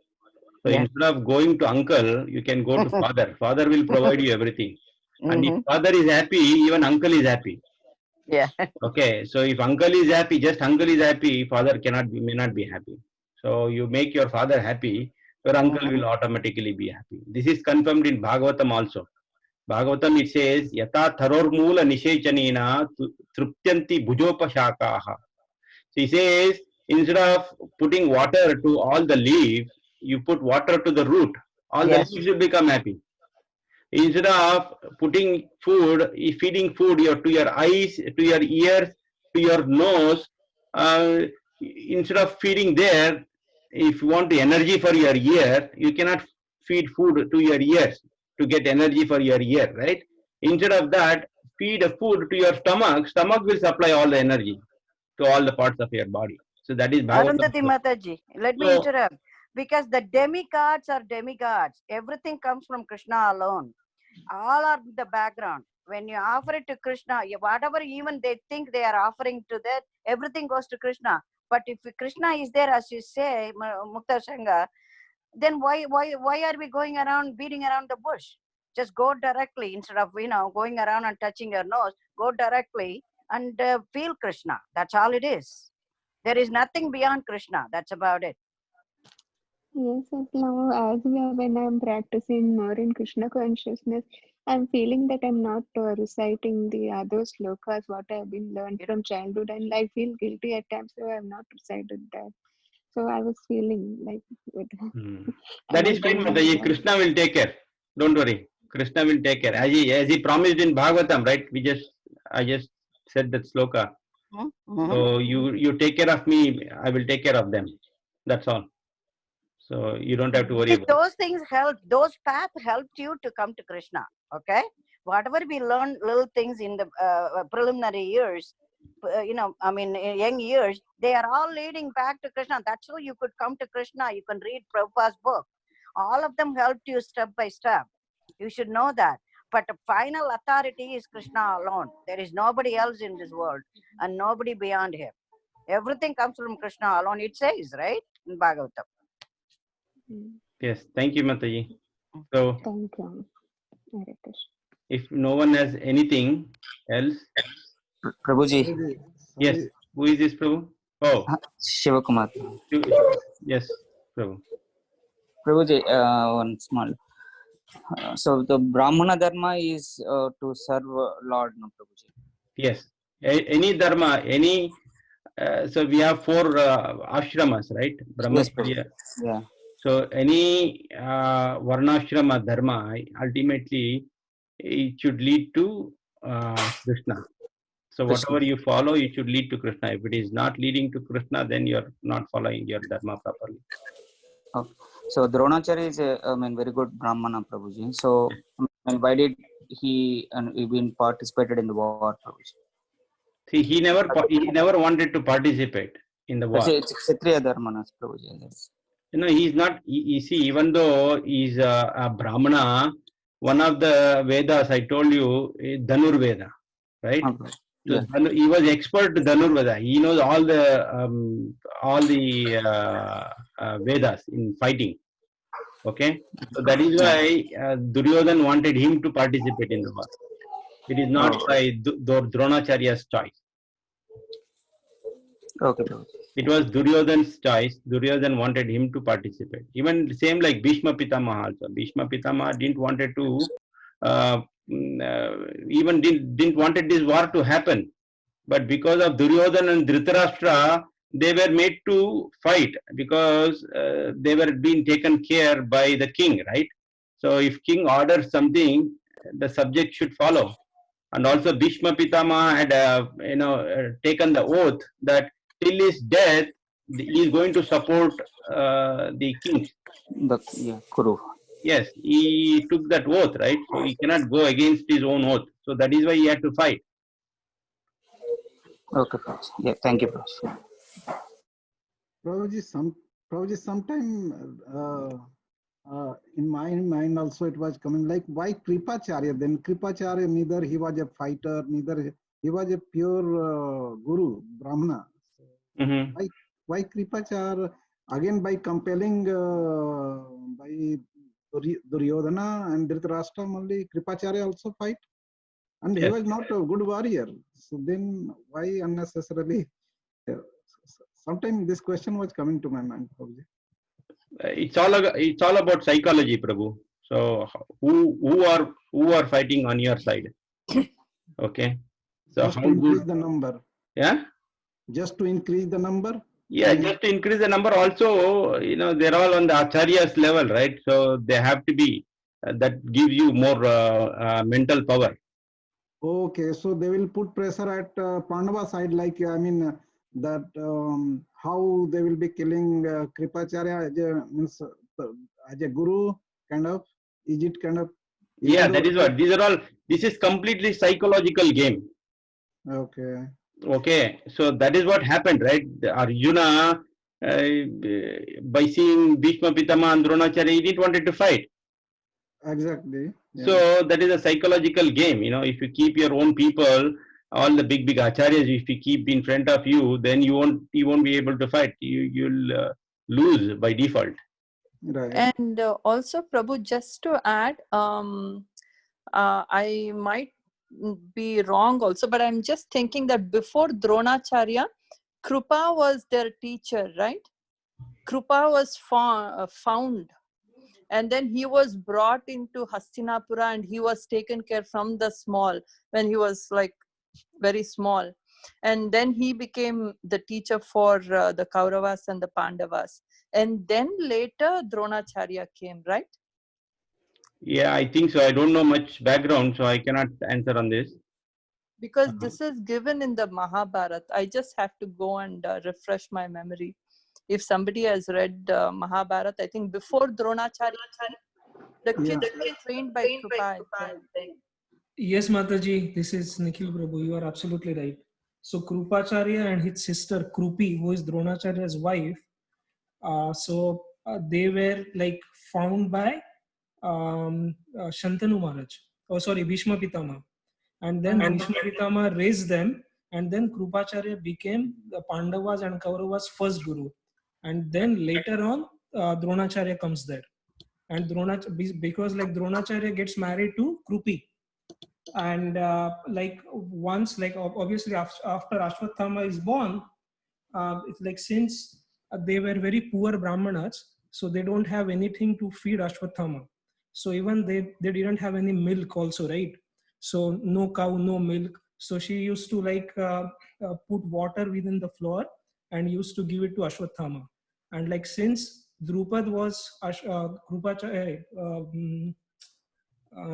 So instead of going to uncle, you can go to father. Father will provide you everything. And if father is happy, even uncle is happy. Yeah. Okay, so if uncle is happy, just uncle is happy, father may not be happy. So you make your father happy, your uncle will automatically be happy. This is confirmed in Bhagavatam also. Bhagavatam it says, Yata tharormula nishechanina truptyanti bhujopashakaha. So he says, instead of putting water to all the leaves, you put water to the root. All Yes. the leaves will become happy. Instead of putting food, feeding food to your eyes, to your ears, to your nose, instead of feeding there, if you want the energy for your ear, you cannot feed food to your ears to get energy for your ear, right? Instead of that, feed a food to your stomach. Stomach will supply all the energy to all the parts of your body. So that is Arundhati Bhagavatam. Mataji, let me So, interrupt. Because the demigods are demigods. Everything comes from Krishna alone. All are in the background. When you offer it to Krishna, whatever even they think they are offering to that, everything goes to Krishna. But if Krishna is there, as you say, Mukta Sangha, then why are we going around beating around the bush? Just go directly instead of going around and touching your nose. Go directly and feel Krishna. That's all it is. There is nothing beyond Krishna. That's about it. Yes, yes. Now, when I'm practicing more in Krishna consciousness, I'm feeling that I'm not reciting the other slokas what I've been learned from childhood, and I feel guilty at times, so I have not recited that. So I was feeling like it. that is fine, Mataji. Krishna will take care. Don't worry. Krishna will take care. As he promised in Bhagavatam, right? I just said that sloka. So you take care of me, I will take care of them. That's all. So you don't have to worry about it. Those things help. Those paths helped you to come to Krishna. Okay, whatever we learn, little things in the preliminary years, young years, they are all leading back to Krishna. That's how you could come to Krishna. You can read Prabhupada's book. All of them helped you step by step. You should know that. But the final authority is Krishna alone. There is nobody else in this world and nobody beyond him. Everything comes from Krishna alone. It says, right, in Bhagavatam. Yes, thank you, Mataji. So, thank you. Hare Krishna. If no one has anything else, Prabhuji. Yes, who is this, Prabhu? Oh, Shivakumar. Yes, Prabhu. Prabhuji, one small. So the Brahmana dharma is to serve Lord, no, Prabhuji? Yes, any dharma, so we have 4 ashramas, right? Brahmacharya. Yes, yeah. So any varnashrama dharma, ultimately, it should lead to Krishna. So whatever you follow, it should lead to Krishna. If it is not leading to Krishna, then you're not following your dharma properly. Okay. So Dronacharya is very good Brahmana, Prabhuji. So why did he even participated in the war, Prabhuji? See, he never wanted to participate in the war. It's Kshatriya Dharmanas, Prabhuji. He's not. You see, even though he's a Brahmana, one of the Vedas I told you is Dhanur Veda, right? Okay. So Yeah. he was expert to Dhanur Veda. He knows all the Vedas in fighting. Okay, so that is why Duryodhan wanted him to participate in the war. It is not by Dronacharya's choice. Okay. It was Duryodhan's choice. Duryodhan wanted him to participate. Even same like Bhishma Pitamaha also. Bhishma Pitamaha didn't wanted to even didn't wanted this war to happen. But because of Duryodhan and Dhritarashtra, they were made to fight because they were being taken care by the king, right? So if king orders something, the subject should follow. And also Bhishma Pitamaha had taken the oath that till his death he is going to support the king. Kuru. Yes, he took that oath, right? So he cannot go against his own oath. So that is why he had to fight. Okay, Prabhuji. Yeah, thank you, Prabhuji. Prabhuji, sometime in my mind also it was coming like, why Kripacharya? Then Kripacharya, neither he was a fighter, neither he was a pure guru, Brahmana. Mm-hmm. Why Kripacharya? Again, by compelling by Duryodhana and Dhritarashtra, only Kripacharya also fight. And he was not a good warrior. So then why unnecessarily? Sometimes this question was coming to my mind, Prabhuji. It's all about psychology, Prabhu. So who are who are fighting on your side. Okay. So Just how to increase good? the number. Yeah. Just to increase the number. Yeah, just to increase the number. Also, they're all on the acharyas level, right? So they have to be. That gives you more mental power. Okay, so they will put pressure at Pandava side, like that how they will be killing Kripacharya as a guru, kind of. Is it kind of? Yeah, that is what. This is completely psychological game. Okay. Okay, so that is what happened, right? Arjuna, by seeing Bhishma Pitama and Dronacharya, he didn't wanted to fight. Exactly. Yeah. So that is a psychological game. If you keep your own people, all the big acharyas, if you keep in front of you, then you won't be able to fight. You'll lose by default. Right. And also, Prabhu, just to add, I might be wrong also, but I'm just thinking that before Dronacharya, Krupa was their teacher, right? Krupa was found, and then he was brought into Hastinapura, and he was taken care from the small, when he was like very small. And then he became the teacher for the Kauravas and the Pandavas. And then later Dronacharya came, right? Yeah, I think so. I don't know much background, so I cannot answer on this. Because this is given in the Mahabharata. I just have to go and refresh my memory. If somebody has read Mahabharata, I think before Dronacharya, the kids were trained by Krupa, I think. Yes, Mataji, this is Nikhil Prabhu. You are absolutely right. So Krupacharya and his sister Krupi, who is Dronacharya's wife, they were like found by Shantanu Maharaj. Oh, sorry, Bhishma Pitama. And then Bhishma Pitama raised them, and then Krupacharya became the Pandavas and Kauravas' first guru. And then later on, Dronacharya comes there. And because like Dronacharya gets married to Krupi. And obviously after Ashwatthama is born, it's like since they were very poor Brahmanas, so they don't have anything to feed Ashwatthama. So even they didn't have any milk also, right? So no cow, no milk. So she used to put water within the floor and used to give it to Ashwatthama. And like since Drupad was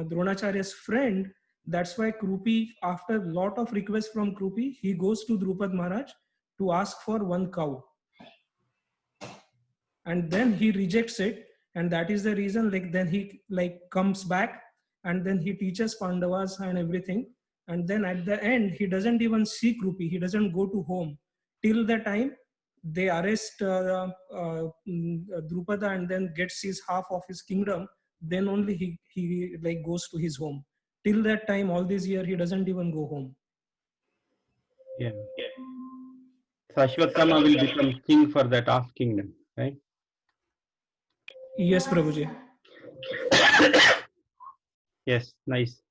Dronacharya's friend, that's why Krupi, after a lot of requests from Krupi, he goes to Drupad Maharaj to ask for one cow. And then he rejects it. And that is the reason, then he comes back and then he teaches Pandavas and everything. And then at the end, he doesn't even see Krupi. He doesn't go to home till the time they arrest Drupada and then gets his half of his kingdom. Then only he goes to his home. Till that time, all these years, he doesn't even go home. Yeah. So Ashwatthama will become king for that half kingdom, right? Yes, Prabhuji. Yes, nice.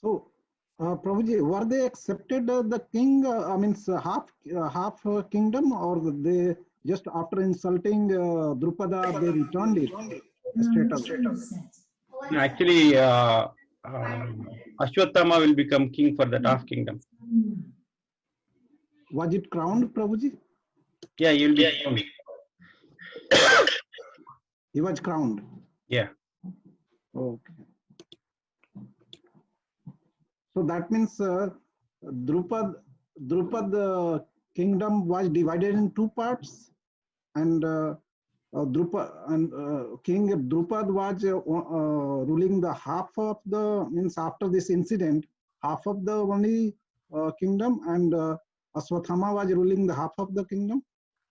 So, Prabhuji, were they accepted the king? Half kingdom, or they just after insulting Drupada, they returned it straight up? No, actually, Ashwatthama will become king for that half kingdom. Was it crowned, Prabhuji? Yeah, he will be crowned. He was crowned. Yeah. Okay. So that means Drupad kingdom was divided in two parts, and King Drupad was ruling the half of the, means after this incident, half of the only kingdom, and Ashwatthama was ruling the half of the kingdom.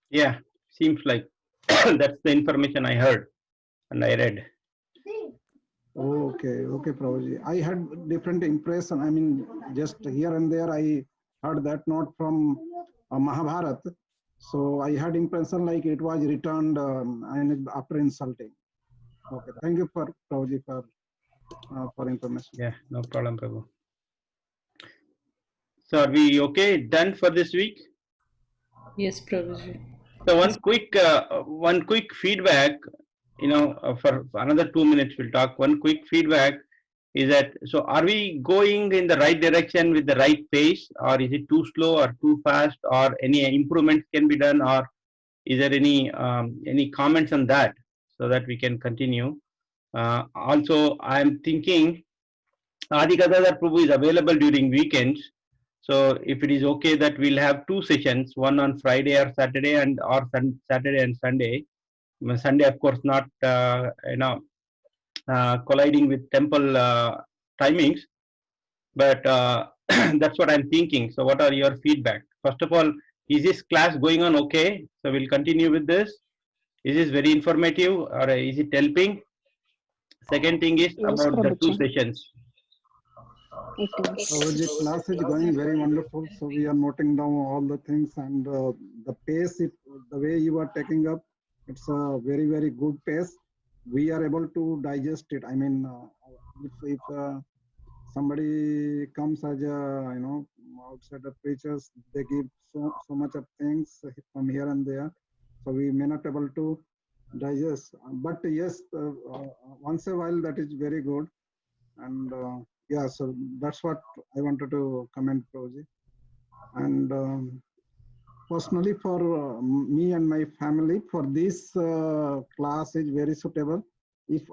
Yeah, seems like that's the information I heard and I read. Okay, Prabhuji. I had different impression. Just here and there I heard that, not from Mahabharata. So I had impression like it was returned and after insulting. Okay, thank you for Prabhuji for information. Yeah, no problem, Prabhu. So are we okay? Done for this week? Yes, Prabhuji. So one quick feedback. for another 2 minutes, we'll talk. One quick feedback is that, so are we going in the right direction with the right pace, or is it too slow or too fast, or any improvements can be done, or is there any comments on that so that we can continue? Also, I'm thinking Adi Gadadhar Prabhu is available during weekends. So if it is okay that we'll have 2 sessions, one on Friday or Saturday, and or Saturday and Sunday. Sunday, of course, not colliding with temple timings, but that's what I'm thinking. So what are your feedback? First of all, is this class going on okay? So we'll continue with this. Is this very informative, or is it helping? Second thing is Yes, about the 2 Prabhuji. sessions. It is. So the class is going very wonderful. So we are noting down all the things, and the pace, the way you are taking up, it's a very, very good pace. We are able to digest it. I mean, if somebody comes as a, outside of preachers, they give so much of things from here and there. So we may not able to digest. But yes, once a while, that is very good. And yeah, so that's what I wanted to comment, Prabhuji. And personally, for me and my family, for this class is very suitable. If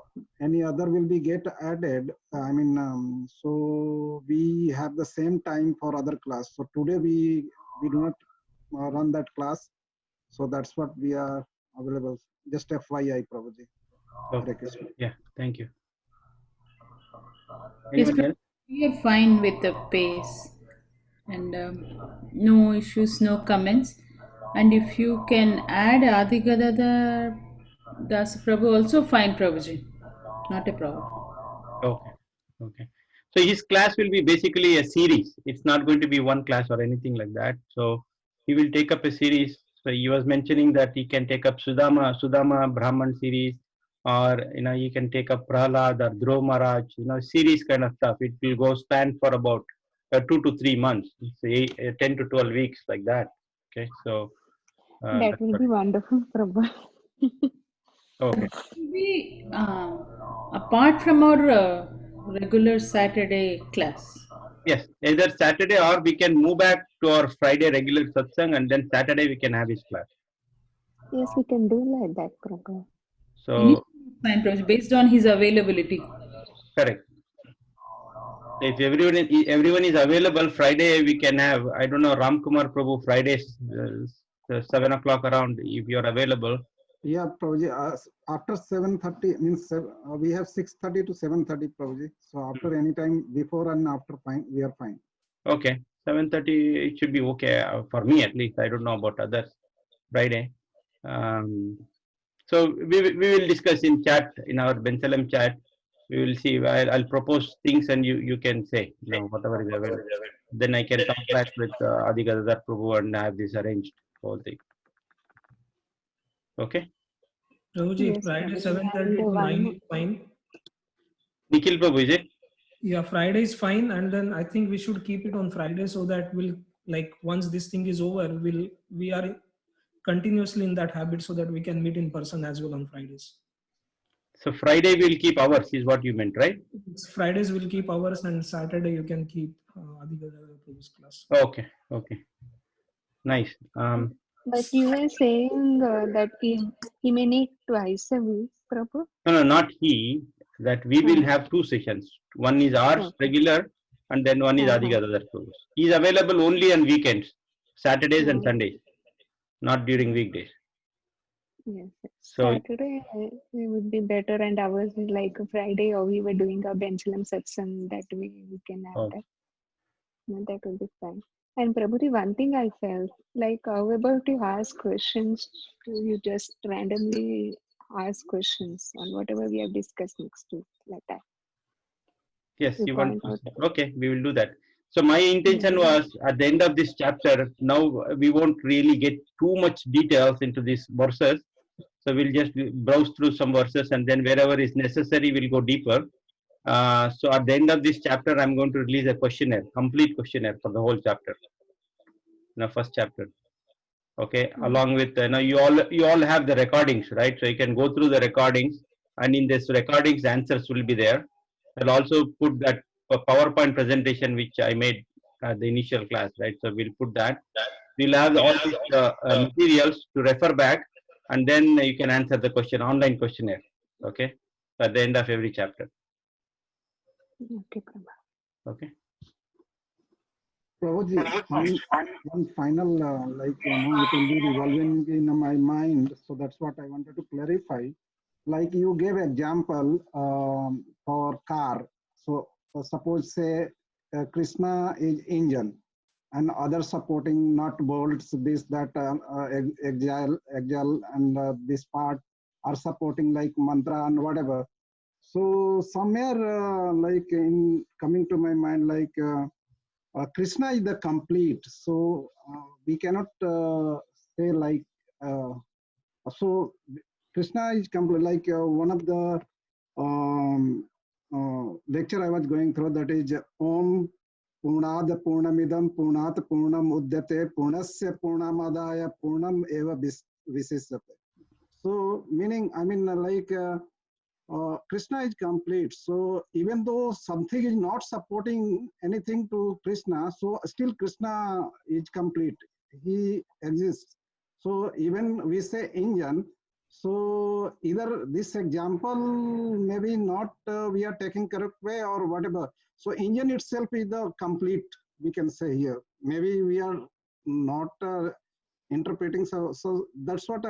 any other will be get added, I mean, so we have the same time for other class. So today we do not run that class. So that's what we are available. Just FYI, Prabhuji. Okay. Yeah, thank you. Yes, Anyone else? we are fine with the pace, and no issues, no comments. And if you can add Adi Gadadhar Das Prabhu, also fine, Prabhuji. Not a problem. Okay. Okay. So his class will be basically a series. It's not going to be one class or anything like that. So he will take up a series. So he was mentioning that he can take up Sudama Brahman series, or he can take up Prahlad or Dhruv Maharaj, series kind of stuff. It will go span for about 2 to 3 months, say 10 to 12 weeks, like that. Okay, so That will be wonderful, Prabhu. okay. We apart from our regular Saturday class. Yes, either Saturday, or we can move back to our Friday regular satsang, and then Saturday we can have his class. Yes, we can do like that, Prabhu. So Fine, Prabhuji, based on his availability. correct. If everyone is available, Friday we can have, I don't know, Ram Kumar Prabhu, Fridays 7 o'clock around, if you are available. Yeah, Prabhuji, after 7:30 means we have 6:30 to 7:30, Prabhuji. So after any time before and after, fine, we are fine. Okay, 7:30 it should be okay for me at least. I don't know about others. Friday. So we will discuss in chat, in our Bensalem chat. We will see. I'll propose things, and you can say whatever is available. Then I can talk back with Adi Gadadhar Prabhu and have this arranged, whole thing. Okay. Prabhuji, Yes, Friday Prabhuji. 7:30 to And 9 is fine. Nikhil Prabhu, is it? Yeah, Friday is fine, and then I think we should keep it on Friday so that once this thing is over, we are continuously in that habit so that we can meet in person as well on Fridays. So Friday we'll keep ours, is what you meant, right? Fridays will keep ours, and Saturday you can keep Adi Gadadhar Prabhu's class. Okay. Okay. Nice. But you were saying that he may need twice a week, Prabhu? No, not he. That we will have 2 sessions. One is ours regular, and then one is Adi Gadadhar Prabhu's. He is available only on weekends, Saturdays and Sundays, not during weekdays. Yes. So Saturday it would be better, and ours is like a Friday, or we were doing a Benchalam satsang, that way we can have that. No, that will be fine. And Prabhuji, one thing I felt like, how about you ask questions? You just randomly ask questions on whatever we have discussed next week, like that. yes, you want point to, okay, we will do that. So my intention was, at the end of this chapter, now we won't really get too much details into these verses. So we'll just browse through some verses, and then wherever is necessary, we'll go deeper. So at the end of this chapter, I'm going to release a questionnaire, complete questionnaire for the whole chapter, the first chapter. Okay, along with now you all have the recordings, right? So you can go through the recordings, and in this recordings answers will be there. I'll also put that PowerPoint presentation which I made at the initial class, right? So we'll put that. We'll have all these materials to refer back, and then you can answer the question, online questionnaire, okay, at the end of every chapter. Okay, Prabha. Okay. Prabhuji, one final, like, it will be revolving in my mind. So that's what I wanted to clarify. Like you gave example for car. So suppose say Krishna is engine and other supporting nut bolts, this, that, axle and this part are supporting like mantra and whatever. So somewhere like in coming to my mind, like Krishna is the complete. So we cannot say like, so Krishna is complete. Like one of the lecture I was going through, that is Om Purnad Purnamidam Purnat Purnam Uddate Purnasya Purnamadaya Purnam Eva Visisate. So meaning, I mean, like Krishna is complete. So even though something is not supporting anything to Krishna, so still Krishna is complete. He exists. So even we say engine, so either this example maybe not we are taking correct way or whatever. So engine itself is the complete, we can say here. Maybe we are not interpreting. So that's what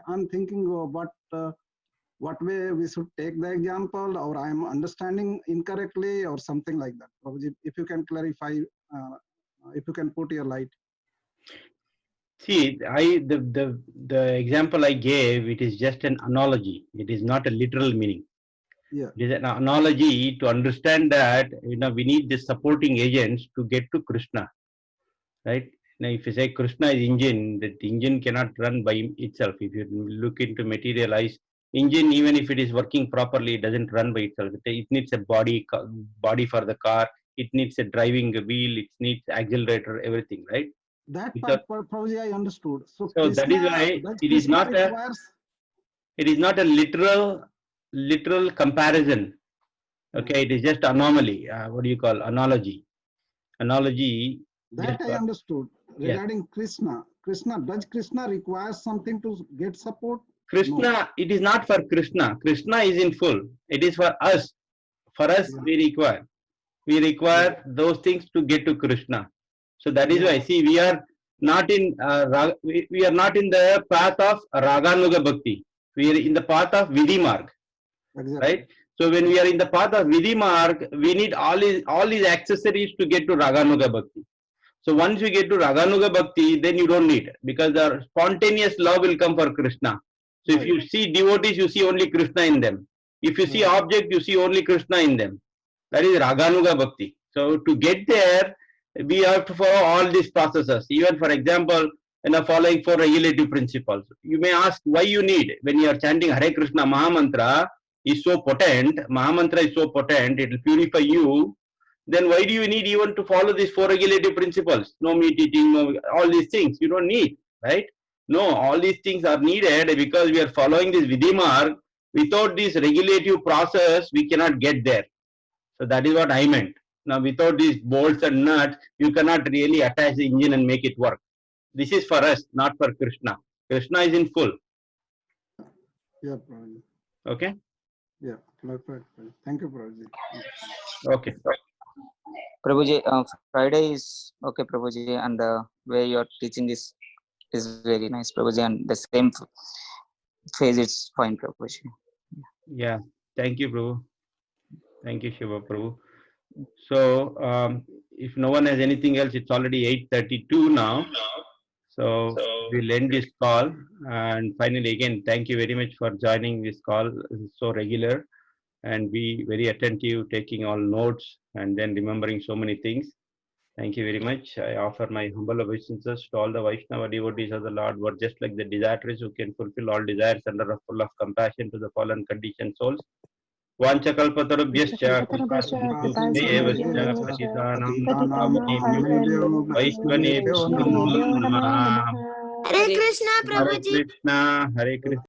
I'm thinking of what way we should take the example, or I'm understanding incorrectly or something like that. If you can clarify, if you can put your light. See, the example I gave, it is just an analogy. It is not a literal meaning. Yeah. It is an analogy to understand that we need the supporting agents to get to Krishna, right? Now, if you say Krishna is engine, that engine cannot run by itself. If you look into materialize engine, even if it is working properly, it doesn't run by itself. It needs a body for the car. It needs a driving wheel. It needs accelerator, everything, right? That part probably I understood. So Krishna, that is why it is not a literal comparison. Okay, it is just anomaly. What do you call analogy? Analogy. That I understood regarding Krishna. Does Krishna require something to get support? Krishna, no. It is not for Krishna. Krishna is in full. It is for us. For us, we require those things to get to Krishna. So that is why, see, we are not in we are not in the path of Raganuga Bhakti. We are in the path of Vidhi Marg. Exactly. Right? So when we are in the path of Vidhi Marg, we need all these accessories to get to Raganuga Bhakti. So once you get to Raganuga Bhakti, then you don't need, because the spontaneous love will come for Krishna. So if you see devotees, you see only Krishna in them. If you see object, you see only Krishna in them. That is Raganuga Bhakti. So to get there, we have to follow all these processes. Even for example, following 4 regulative principles. You may ask why you need, when you are chanting Hare Krishna, Mahamantra is so potent, Mahamantra is so potent, it will purify you. Then why do you need even to follow these 4 regulative principles? No meat eating, no, all these things you don't need, right? No, all these things are needed because we are following this Vidhi Marg. Without this regulative process, we cannot get there. So that is what I meant. Now, without these bolts and nuts, you cannot really attach the engine and make it work. This is for us, not for Krishna. Krishna is in full. Yeah, Prabhuji. Okay? Yeah, perfect. Thank you, Prabhuji. Okay. Prabhuji, Friday is okay, Prabhuji, and the way you are teaching is very nice, Prabhuji, and the same phase is fine, Prabhuji. Yeah, thank you, Prabhu. Thank you, Shiva Prabhu. So, if no one has anything else, it's already 8:32 now. So we'll end this call. And finally, again, thank you very much for joining this call. This is so regular, and be very attentive, taking all notes, and then remembering so many things. Thank you very much. I offer my humble obeisances to all the Vaishnava devotees of the Lord, who are just like the desirous, who can fulfill all desires and are full of compassion to the fallen conditioned souls. Vanchakalpatarubhyascha Vaishvanebhyo namo namaha. Hare Krishna, Hare Prabhuji. Krishna, Hare Krishna.